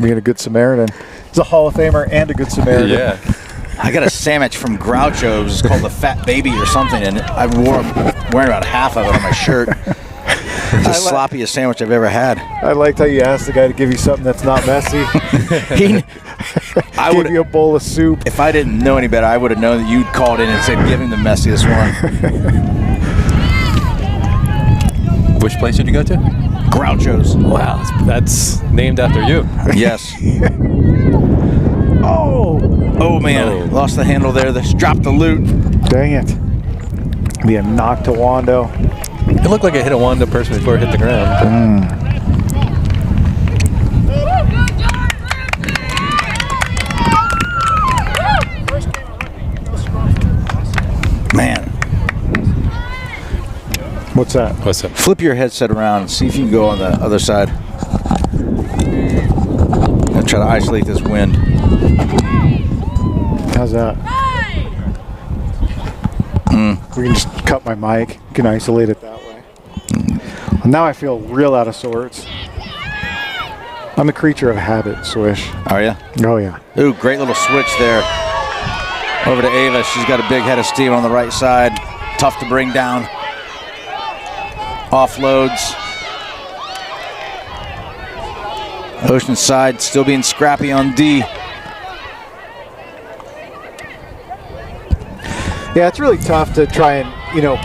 Being a good Samaritan. He's a Hall of Famer and a good Samaritan. Yeah. I got a sandwich from Groucho's. It's called the Fat Baby or something, and I wearing about half of it on my shirt. It's the sloppiest sandwich I've ever had. I liked how you asked the guy to give you something that's not messy. I would give you a bowl of soup. If I didn't know any better, I would have known that you'd called in and said, give him the messiest one. Which place did you go to? Groucho's. Wow, that's named after you. Yes. Oh, man. Lost the handle there. Dropped the loot. Dang it. Be a knock to Wando. It looked like it hit a Wando person before it hit the ground. Man. What's that? What's up? Flip your headset around and see if you can go on the other side. And try to isolate this wind. How's that? We can just cut my mic. You can isolate it that way. Well, now I feel real out of sorts. I'm a creature of habit, Swish. Are you? Oh, yeah. Ooh, great little switch there. Over to Ava. She's got a big head of steam on the right side. Tough to bring down. Offloads. Oceanside still being scrappy on D. Yeah, it's really tough to try and,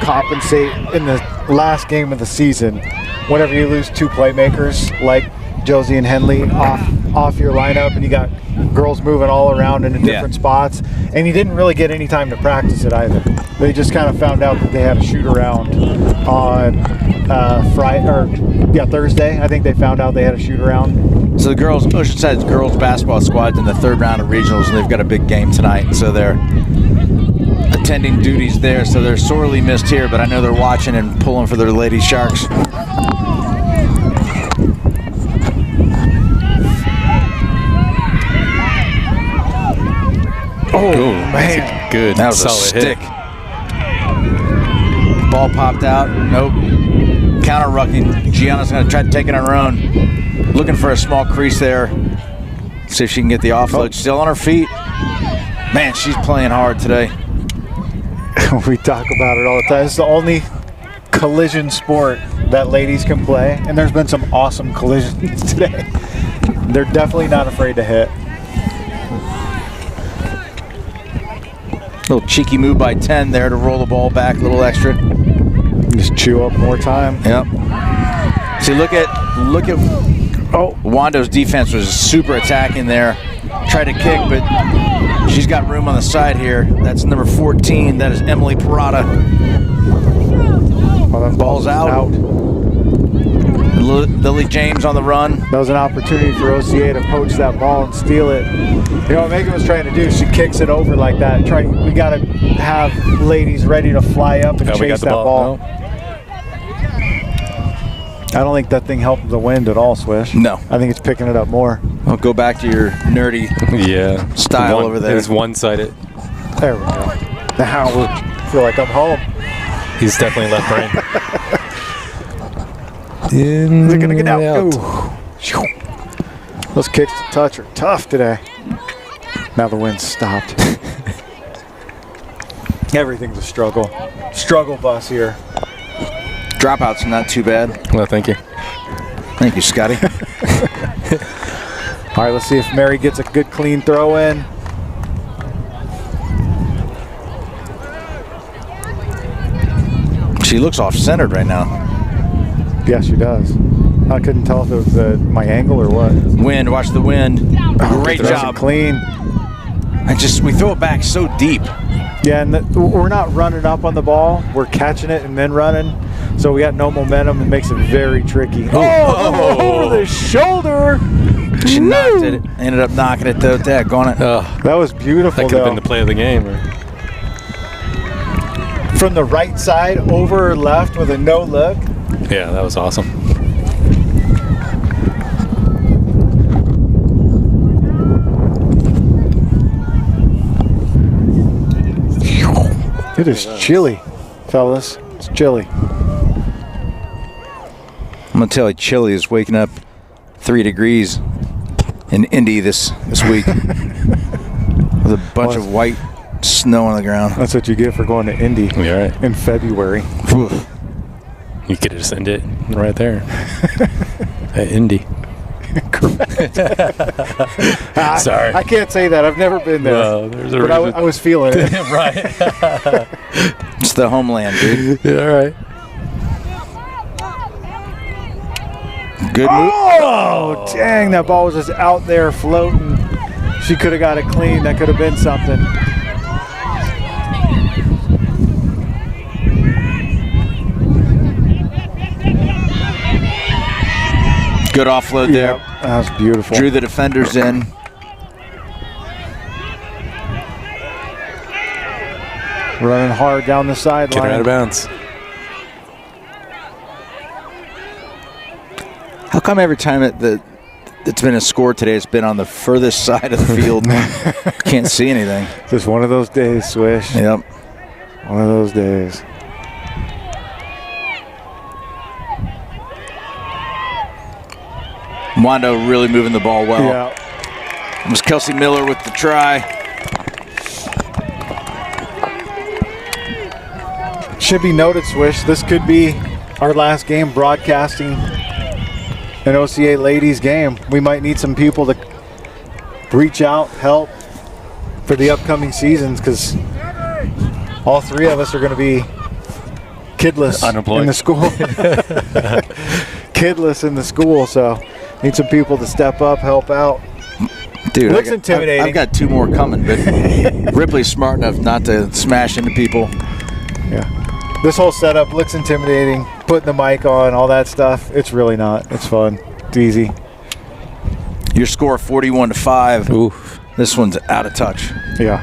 compensate in the last game of the season whenever you lose two playmakers like Josie and Henley off your lineup, and you got girls moving all around into different spots, and you didn't really get any time to practice it either. They just kind of found out that they had a shoot around on Thursday. I think they found out they had a shoot around. So the girls, Oceanside's girls basketball squad's in the third round of regionals, and they've got a big game tonight. So they're attending duties there, so they're sorely missed here, but I know they're watching and pulling for their Lady Sharks. Oh, man. Good. That was solid a stick. hit. Ball popped out. Nope. Counter rucking. Gianna's going to try to take it on her own. Looking for a small crease there. See if she can get the offload. Still on her feet. Man, she's playing hard today. We talk about it all the time. It's the only collision sport that ladies can play, and there's been some awesome collisions today. They're definitely not afraid to hit. Little cheeky move by 10 there to roll the ball back a little extra. Just chew up more time. Yep. See, look at Wando's defense was super attacking there. Tried to kick, but she's got room on the side here. That's number 14. That is Emily Parada. Well, Ball's out. Lily James on the run. That was an opportunity for OCA to poach that ball and steal it. You know what Megan was trying to do? She kicks it over like that. We got to have ladies ready to fly up and chase that ball. No. I don't think that thing helped the wind at all, Swish. No. I think it's picking it up more. I'll go back to your nerdy style over there. It's one-sided. There we go. Now I feel like I'm home. He's definitely left brain. Is it going to get out? Ooh. Those kicks to touch are tough today. Now the wind's stopped. Everything's a struggle. Struggle bus here. Dropouts not too bad. Well, thank you. Thank you, Scotty. All right, let's see if Mary gets a good clean throw in. She looks off-centered right now. Yes, she does. I couldn't tell if it was my angle or what. Wind, watch the wind. Great Throws it job. clean. We throw it back so deep. Yeah, and we're not running up on the ball. We're catching it and then running. So we got no momentum. It makes it very tricky. Over the shoulder. She knocked it. Ended up knocking it though. Daggone it. That was beautiful. That could have been the play of the game. From the right side over or left with a no look. Yeah, that was awesome. It is chilly, fellas. It's chilly. I'm gonna tell you, chilly is waking up 3 degrees in Indy this week with a bunch of white snow on the ground. That's what you get for going to Indy in February. You could just end it right there at Indy. Correct. Sorry. I can't say that. I've never been there. No, there's a but reason. I was feeling it. Right. It's the homeland, dude. Yeah, all right. Good move. Oh, dang. That ball was just out there floating. She could have got it clean. That could have been something. Good offload there. Yep, that was beautiful. Drew the defenders in. Running hard down the Get sideline. her out of bounds. How come every time it's been a score today, it's been on the furthest side of the field? Can't see anything. Just one of those days, Swish. Yep. One of those days. Wando really moving the ball well. Yeah. It was Kelsey Miller with the try. Should be noted, Swish, this could be our last game broadcasting an OCA ladies game. We might need some people to reach out, help for the upcoming seasons, because all three of us are going to be kidless Unemployed. in the school. Kidless in the school, so need some people to step up, help out. Dude, Looks intimidating. I've got 2 more coming, but Ripley's smart enough not to smash into people. Yeah. This whole setup looks intimidating. Putting the mic on, all that stuff. It's really not. It's fun. It's easy. Your score 41-5. Oof. This one's out of touch. Yeah.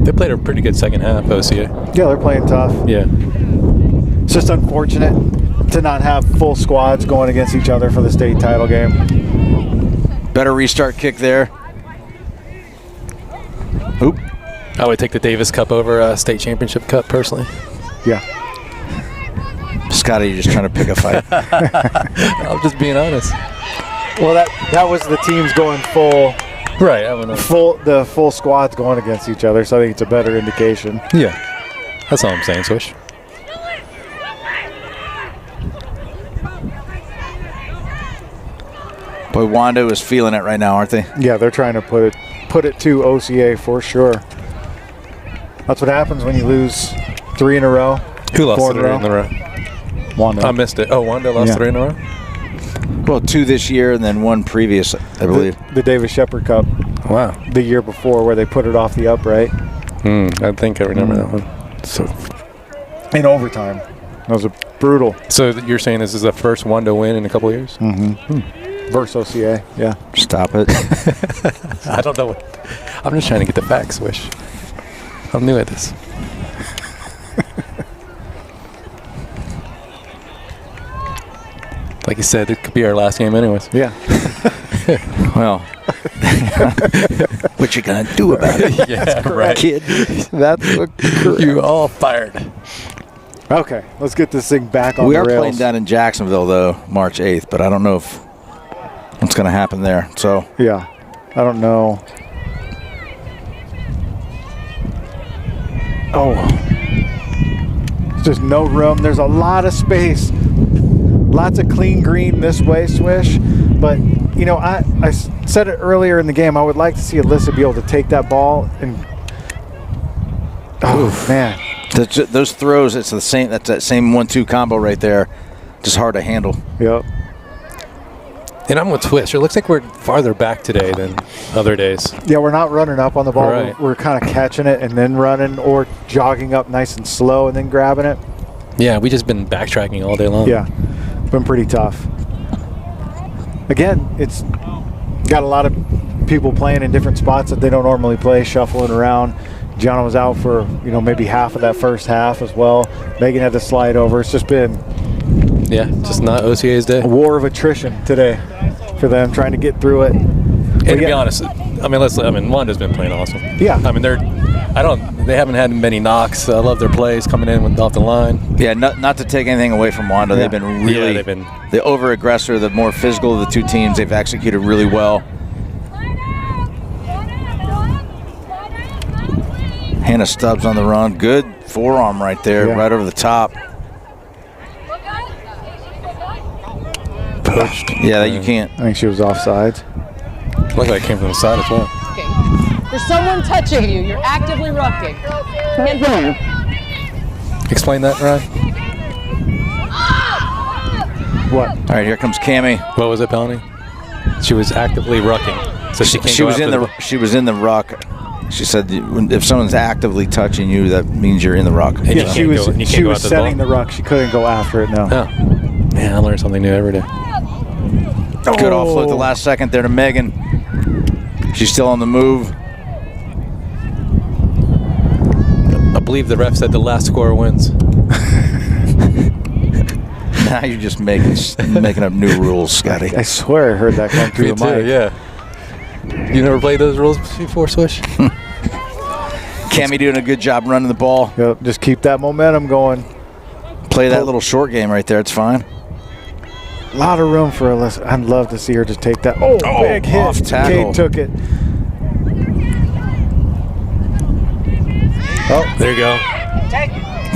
They played a pretty good second half, OCA. Yeah, they're playing tough. Yeah. It's just unfortunate to not have full squads going against each other for the state title game. Better restart kick there. Oop. I would take the Davis Cup over a state championship cup personally. Yeah. Scotty, you're just trying to pick a fight. I'm just being honest. Well, that was the teams going full. Right. I wouldn't. The full squads going against each other, so I think it's a better indication. Yeah. That's all I'm saying, Swish. Boy, Wando is feeling it right now, aren't they? Yeah, they're trying to put it to OCA for sure. That's what happens when you lose 3 in a row. Who lost 4 3 in a row? Wando. I missed it. Oh, Wando lost 3 in a row? Well, 2 this year and then 1 previous, I believe. The Davis Shepherd Cup. Wow. The year before, where they put it off the upright. I think I remember that one. So, in overtime. That was a brutal. So you're saying this is the first Wando win in a couple of years? Versus OCA, yeah. Stop it. I don't know what. I'm just trying to get the facts, Wish. I'm new at this. Like you said, it could be our last game anyways. Yeah. Well, what you gonna do about it? Yeah, right. Kid. That's You all fired. Okay, let's get this thing back on We the are rails. playing down in Jacksonville, though, March 8th, but I don't know what's going to happen there. So, Yeah, I don't know. Oh, there's just no room. There's a lot of space. Lots of clean green this way, Swish. But, you know, I said it earlier in the game, I would like to see Alyssa be able to take that ball and... Oh, man. those throws, it's the same. That's that same 1-2 combo right there. Just hard to handle. Yep. And I'm with Swish. It looks like we're farther back today than other days. Yeah, we're not running up on the ball. Right. We're kind of catching it and then running, or jogging up nice and slow and then grabbing it. Yeah, we just been backtracking all day long. Yeah, been pretty tough. Again, it's got a lot of people playing in different spots that they don't normally play, shuffling around. Gianna was out for, you know, maybe half of that first half as well. Megan had to slide over. It's just been just not OCA's day. a war of attrition today for them, trying to get through it. And to be honest, Wanda's been playing awesome. Yeah. I mean, they haven't had many knocks. I love their plays coming in off the line. Yeah, not to take anything away from Wando. Yeah. They've been really they've been the over-aggressor, the more physical of the two teams. They've executed really well. Hannah Stubbs on the run. Good forearm right there, Yeah. right over the top. pushed. Yeah, you can't. I think she was offsides. Looked like it came from the side as well. Okay. There's someone touching you. You're actively roughing. Hands on. Explain that, Ryan. What? All right, here comes Cammie. What was it, Pelony? She was actively rucking, so she can't She go was after she was in the ruck. She said if someone's actively touching you, that means you're in the ruck. And you Yeah, can't she was go- you can't she go was after the setting ball? the ruck. She couldn't go after it. No. Oh, man, I learn something new every day. Good offload the last second there to Megan. She's still on the move. I believe the ref said the last scorer wins. Now you're just making up new rules, Scotty. I swear I heard that come through Me the too, mic. yeah. You never played those rules before, Swish? Cammie doing a good job running the ball. Yep. Just keep that momentum going. Play that little short game right there. It's fine. A lot of room for Alyssa. I'd love to see her just take that. Oh, big hit. off tackle. Kate took it. Oh, there you go.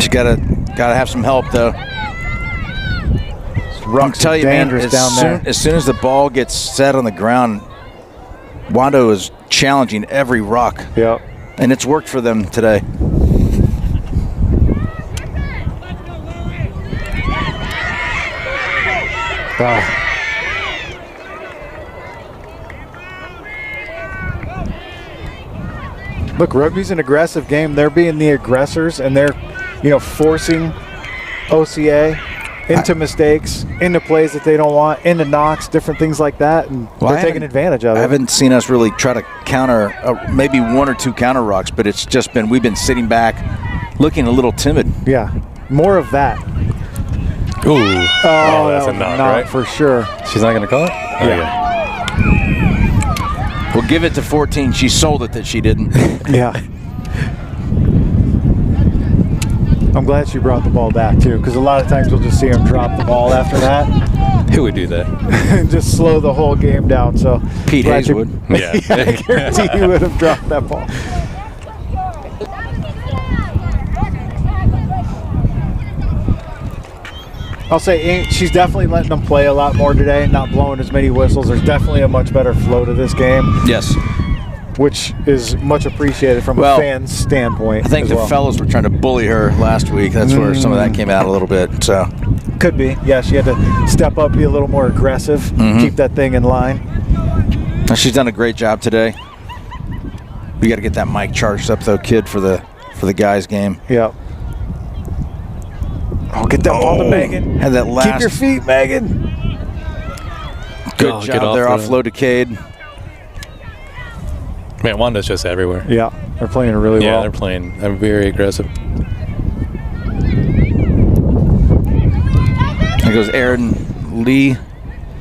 She gotta have some help though. I'm telling you, man, Dangerous down there. as soon as the ball gets set on the ground, Wando is challenging every ruck, Yep. and it's worked for them today. Wow. Look, rugby's an aggressive game. They're being the aggressors, and they're, forcing OCA into mistakes, into plays that they don't want, into knocks, different things like that, and they're taking advantage of it. I haven't seen us really try to counter, maybe one or two counter rucks, but it's just been we've been sitting back, looking a little timid. Yeah, more of that. Ooh. Oh, That's that a was knock, knock right? for sure. She's not going to call it? Oh, Yeah. We'll give it to 14. She sold it that she didn't. Yeah. I'm glad she brought the ball back, too, because a lot of times we'll just see him drop the ball after that. Who would do that? And just slow the whole game down. So Pete Hayes would. Yeah. I guarantee he would have dropped that ball. I'll say she's definitely letting them play a lot more today, not blowing as many whistles. There's definitely a much better flow to this game. Yes. Which is much appreciated from a fan's standpoint. I think the fellows were trying to bully her last week. That's where some of that came out a little bit. So could be. Yeah, she had to step up, be a little more aggressive, keep that thing in line. She's done a great job today. We got to get that mic charged up though, kid, for the guys game. Yeah. Oh, get that ball to Megan. Had that last. Keep your feet, Megan. Good job there, offload to Cade. Man, Wanda's just everywhere. Yeah, they're playing really well. Yeah, they're playing. They're very aggressive. There goes Aaron Lee.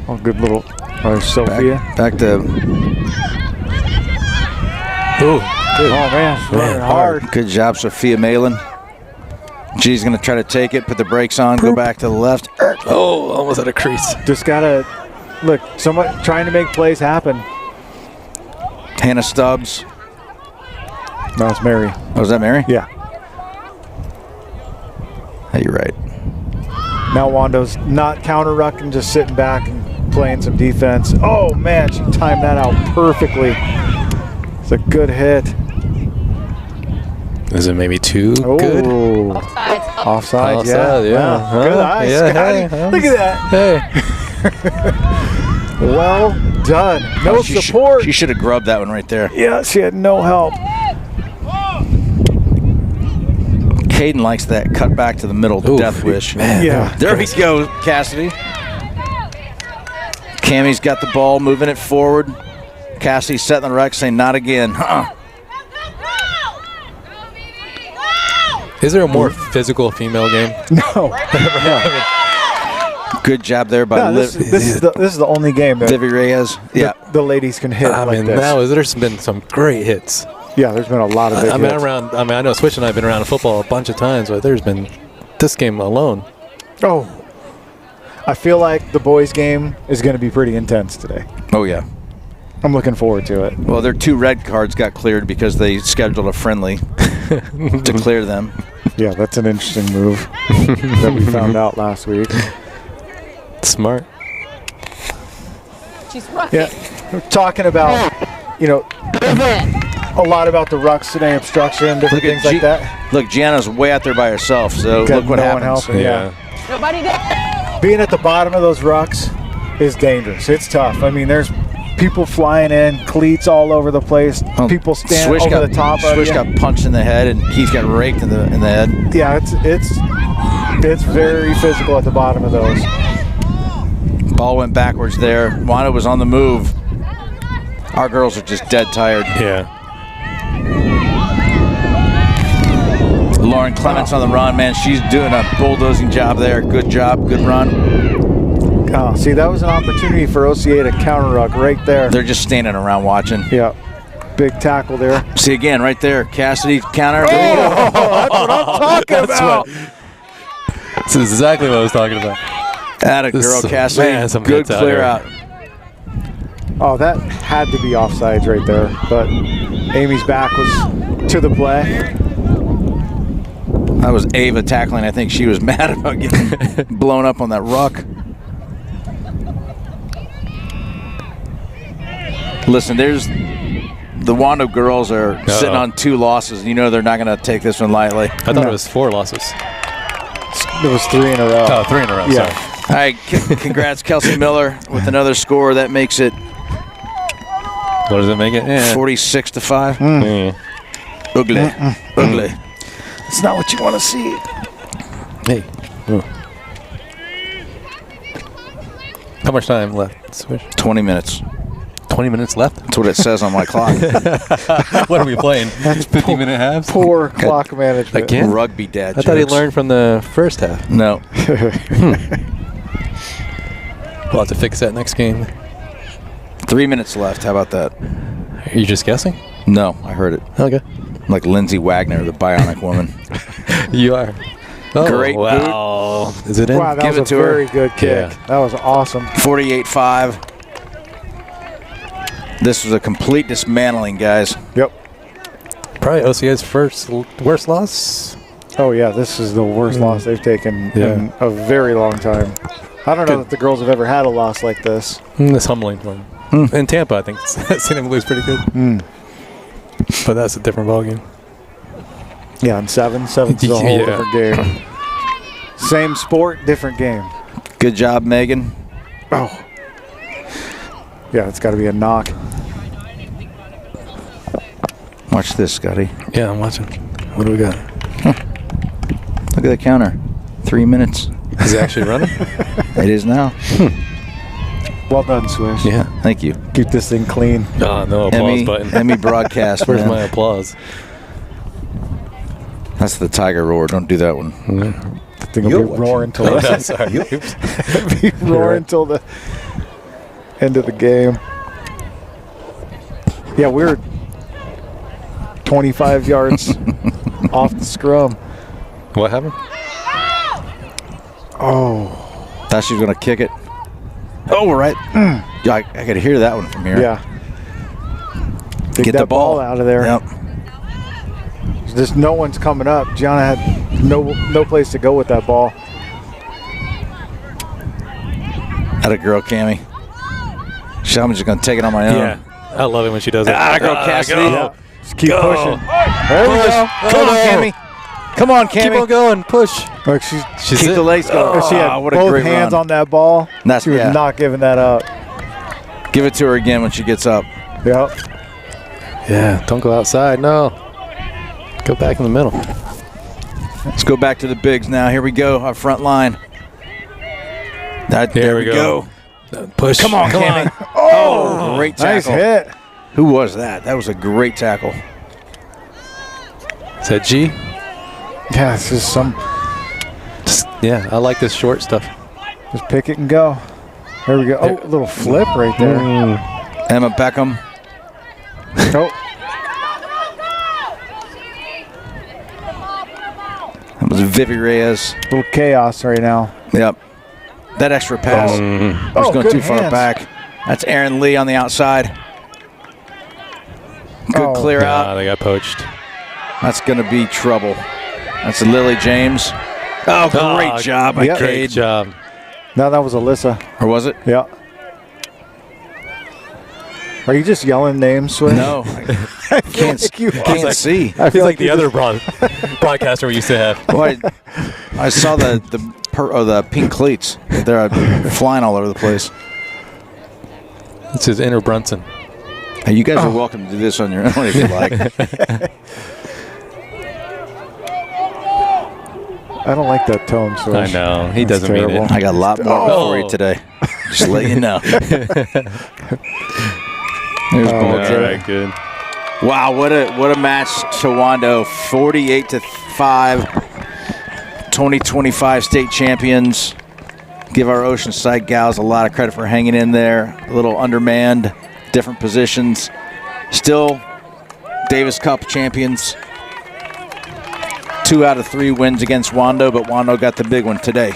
Oh, good little. Sophia. Back to. Ooh. Good. Oh, man. Running hard. Good job, Sophia Malin. She's going to try to take it, put the brakes on, go back to the left. Oh, almost at a crease. Just got to, look, someone trying to make plays happen. Hannah Stubbs. No, it's Mary. Oh, was that Mary? Yeah. Hey, you're right. Now Wando's not counter-rucking, just sitting back and playing some defense. Oh, man, she timed that out perfectly. It's a good hit. Is it maybe too good? Offside, yeah. Yeah. Good eyes, yeah, Scotty. hey, Look at that. Hey. Well done. No support. She should have grubbed that one right there. Yeah, she had no help. Caden likes that cut back to the middle death wish. Man. Yeah. There we go, Cassidy. Cammie's got the ball, moving it forward. Cassidy setting the ruck, saying, not again. Is there a more physical female game? No. Good job there by this is the only game that Vivi Reyes. Yeah. the ladies can hit I like mean, this. there's been some great hits. Yeah, there's been a lot of big hits. I know Switch and I have been around football a bunch of times, but there's been this game alone. Oh. I feel like the boys' game is going to be pretty intense today. Oh, yeah. I'm looking forward to it. Well, their 2 red cards got cleared because they scheduled a friendly to clear them. Yeah, that's an interesting move that we found out last week. Smart. She's right. Yeah, we're talking about, a lot about the rucks today, obstruction, different things like that. Look, Gianna's way out there by herself, so Got look what no one happens. helping, yeah. Nobody there. Being at the bottom of those rucks is dangerous. It's tough. I mean, there's people flying in, cleats all over the place, people standing over the top of Swish you. got punched in the head, and Keith got raked in the head. Yeah, it's very physical at the bottom of those. Ball went backwards there. Wando was on the move. Our girls are just dead tired. Yeah. Lauren Clements on the run, man. She's doing a bulldozing job there. Good job, good run. Oh, see, that was an opportunity for OCA to counter ruck right there. They're just standing around watching. Yeah, big tackle there. See again, right there. Cassidy counter. Oh, that's what I'm talking about. That's exactly what I was talking about. Atta girl, Cassidy. Man, some good hits out clear here. out. Oh, that had to be offsides right there. But Amy's back was to the play. That was Ava tackling. I think she was mad about getting blown up on that ruck. Listen, there's the Wando girls are sitting on 2 losses. You know they're not going to take this one lightly. I thought it was 4 losses. It was 3 in a row. Oh, 3 in a row. Yeah. Sorry. All right, congrats, Kelsey Miller, with another score. That makes it What does it make it? 46-5. Yeah. Ugly. Ugly. It's not what you want to see. Hey. Ooh. How much time left? Switch. 20 minutes. 20 minutes left? That's what it says on my clock. What are we playing? 50-minute halves? Poor clock management. Again? Rugby dad I thought he jokes. learned from the first half. No. We'll have to fix that next game. 3 minutes left. How about that? Are you just guessing? No, I heard it. Okay. Like Lindsay Wagner, the bionic woman. You are. Oh, Great wow. Is it in? Wow, that Give was it a to her. very good kick. Yeah. That was awesome. 48-5. This was a complete dismantling, guys. Yep. Probably OCA's worst loss. Oh, yeah, this is the worst loss they've taken in a very long time. I don't know that the girls have ever had a loss like this. This humbling one. In Tampa, I think, seen him lose pretty good. But that's a different ballgame. Yeah, and seven's a whole different game. Same sport, different game. Good job, Megan. Oh. Yeah, it's got to be a knock. Watch this, Scotty. Yeah, I'm watching. What do we got? Look at the counter. 3 minutes. Is it actually running? It is now. Well done, Swish. Yeah. Thank you. Keep this thing clean. Oh, no applause button. Emmy broadcast. Where's man. my applause? That's the tiger roar. Don't do that one. The thing will be roaring till Oh, the, sorry. Oops. be roaring till the end of the game. Yeah, we're 25 yards off the scrum. What happened? Oh, Thought she was going to kick it. Oh, right. Yeah, I could hear that one from here. yeah. Dig Get that the ball out of there. Yep. Just no one's coming up. Gianna had no place to go with that ball. Had a girl, Cammy. I'm just going to take it on my own. Yeah. I love it when she does it. Girl Cassidy. Go. Yeah. Just keep Go. pushing. There we go. Come on, Cammy. Come on, Keep Cammy. on going. Push. Look, she's Keep the legs going. she had what a both great hands run. on that ball. That's- She was yeah. not giving that up. Give it to her again when she gets up. Yep. Yeah. Don't go outside. No. Go back in the middle. Let's go back to the bigs now. Here we go. Our front line. There we go. Push. Come on, Cammy. Oh, great Nice tackle. hit. Who was that? That was a great tackle. Is that G? Yeah, it's just Yeah, I like this short stuff. just pick it and go. There we go. Oh, a little flip right there. Emma Beckham. Oh, That was Vivi Reyes. little chaos right now. Yep. That extra pass was Oh, going good too far hands. back. That's Aaron Lee on the outside. Good Oh. clear out. They got poached. That's going to be trouble. That's Lily James. Oh, great job by Yep. Great Cade. job. No, that was Alyssa. Or was it? Yeah. Are you just yelling names, Swish? No. Can't see. I He's like the you other broadcaster we used to have. Well, I saw the pink cleats. They're flying all over the place. This is Inner Brunson. Hey, you guys are welcome to do this on your own if you like. I don't like that tone, Swish. I know. He That's doesn't mean terrible. it. I got a lot more for you today. Just let you know. There's All Ball J. right, good. Wow, what a match to Wando. 48-5. 2025 state champions. Give our Oceanside gals a lot of credit for hanging in there. A little undermanned, different positions. Still Davis Cup champions. 2 out of 3 wins against Wando, but Wando got the big one today.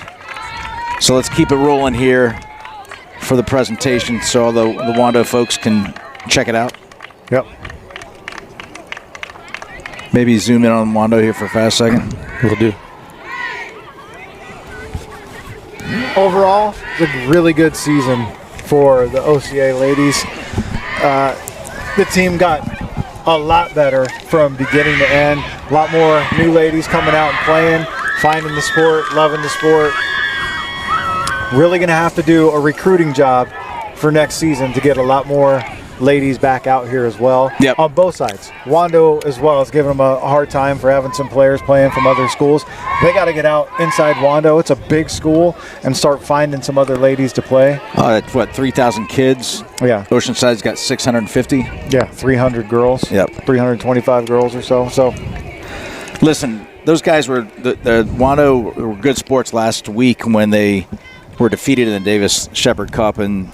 So let's keep it rolling here for the presentation so all the Wando folks can check it out. Yep. Maybe zoom in on Wando here for a fast second. Will do. Overall, it's a really good season for the OCA ladies. The team got a lot better from beginning to end. A lot more new ladies coming out and playing, finding the sport, loving the sport. Really going to have to do a recruiting job for next season to get a lot more ladies back out here as well. Yep. On both sides. Wando as well is giving them a hard time for having some players playing from other schools. They got to get out inside Wando. It's a big school and start finding some other ladies to play. It's what, 3,000 kids? Yeah. Oceanside's got 650. Yeah, 300 girls. Yep. 325 girls or so. So, Listen, those guys were the Wando were good sports last week when they were defeated in the Davis Shepherd Cup, and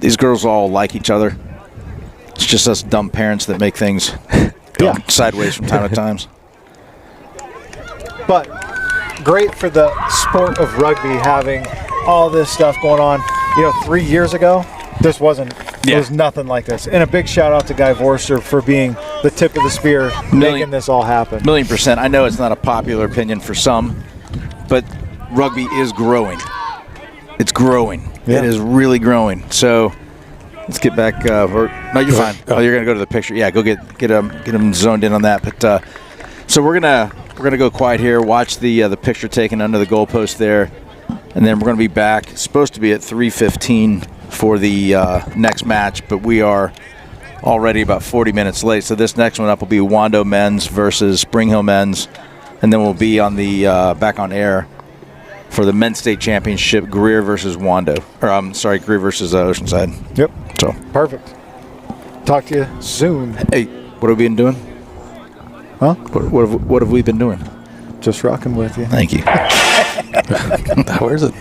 these girls all like each other. It's just us dumb parents that make things go Yeah. sideways from time to time. but great for the sport of rugby having all this stuff going on. 3 years ago, this wasn't. There was nothing like this. And a big shout out to Guy Vorster for being the tip of the spear, making this all happen. 1,000,000%. I know it's not a popular opinion for some, but rugby is growing. It's growing. Yeah. It is really growing. So let's get back. No, you're fine. Oh, you're gonna go to the picture. Yeah, go get them zoned in on that. But so we're gonna go quiet here. Watch the picture taken under the goalpost there, and then we're gonna be back. It's supposed to be at 3:15 for the next match, but we are already about 40 minutes late. So this next one up will be Wando men's versus Spring Hill men's, and then we'll be on the back on air for the men's state championship, Greer versus Wando. Or Greer versus Oceanside. Yep. So Perfect. Talk to you soon. hey, what have we been doing? Huh? What have we been doing? Just rocking with you. Thank you. Where's it?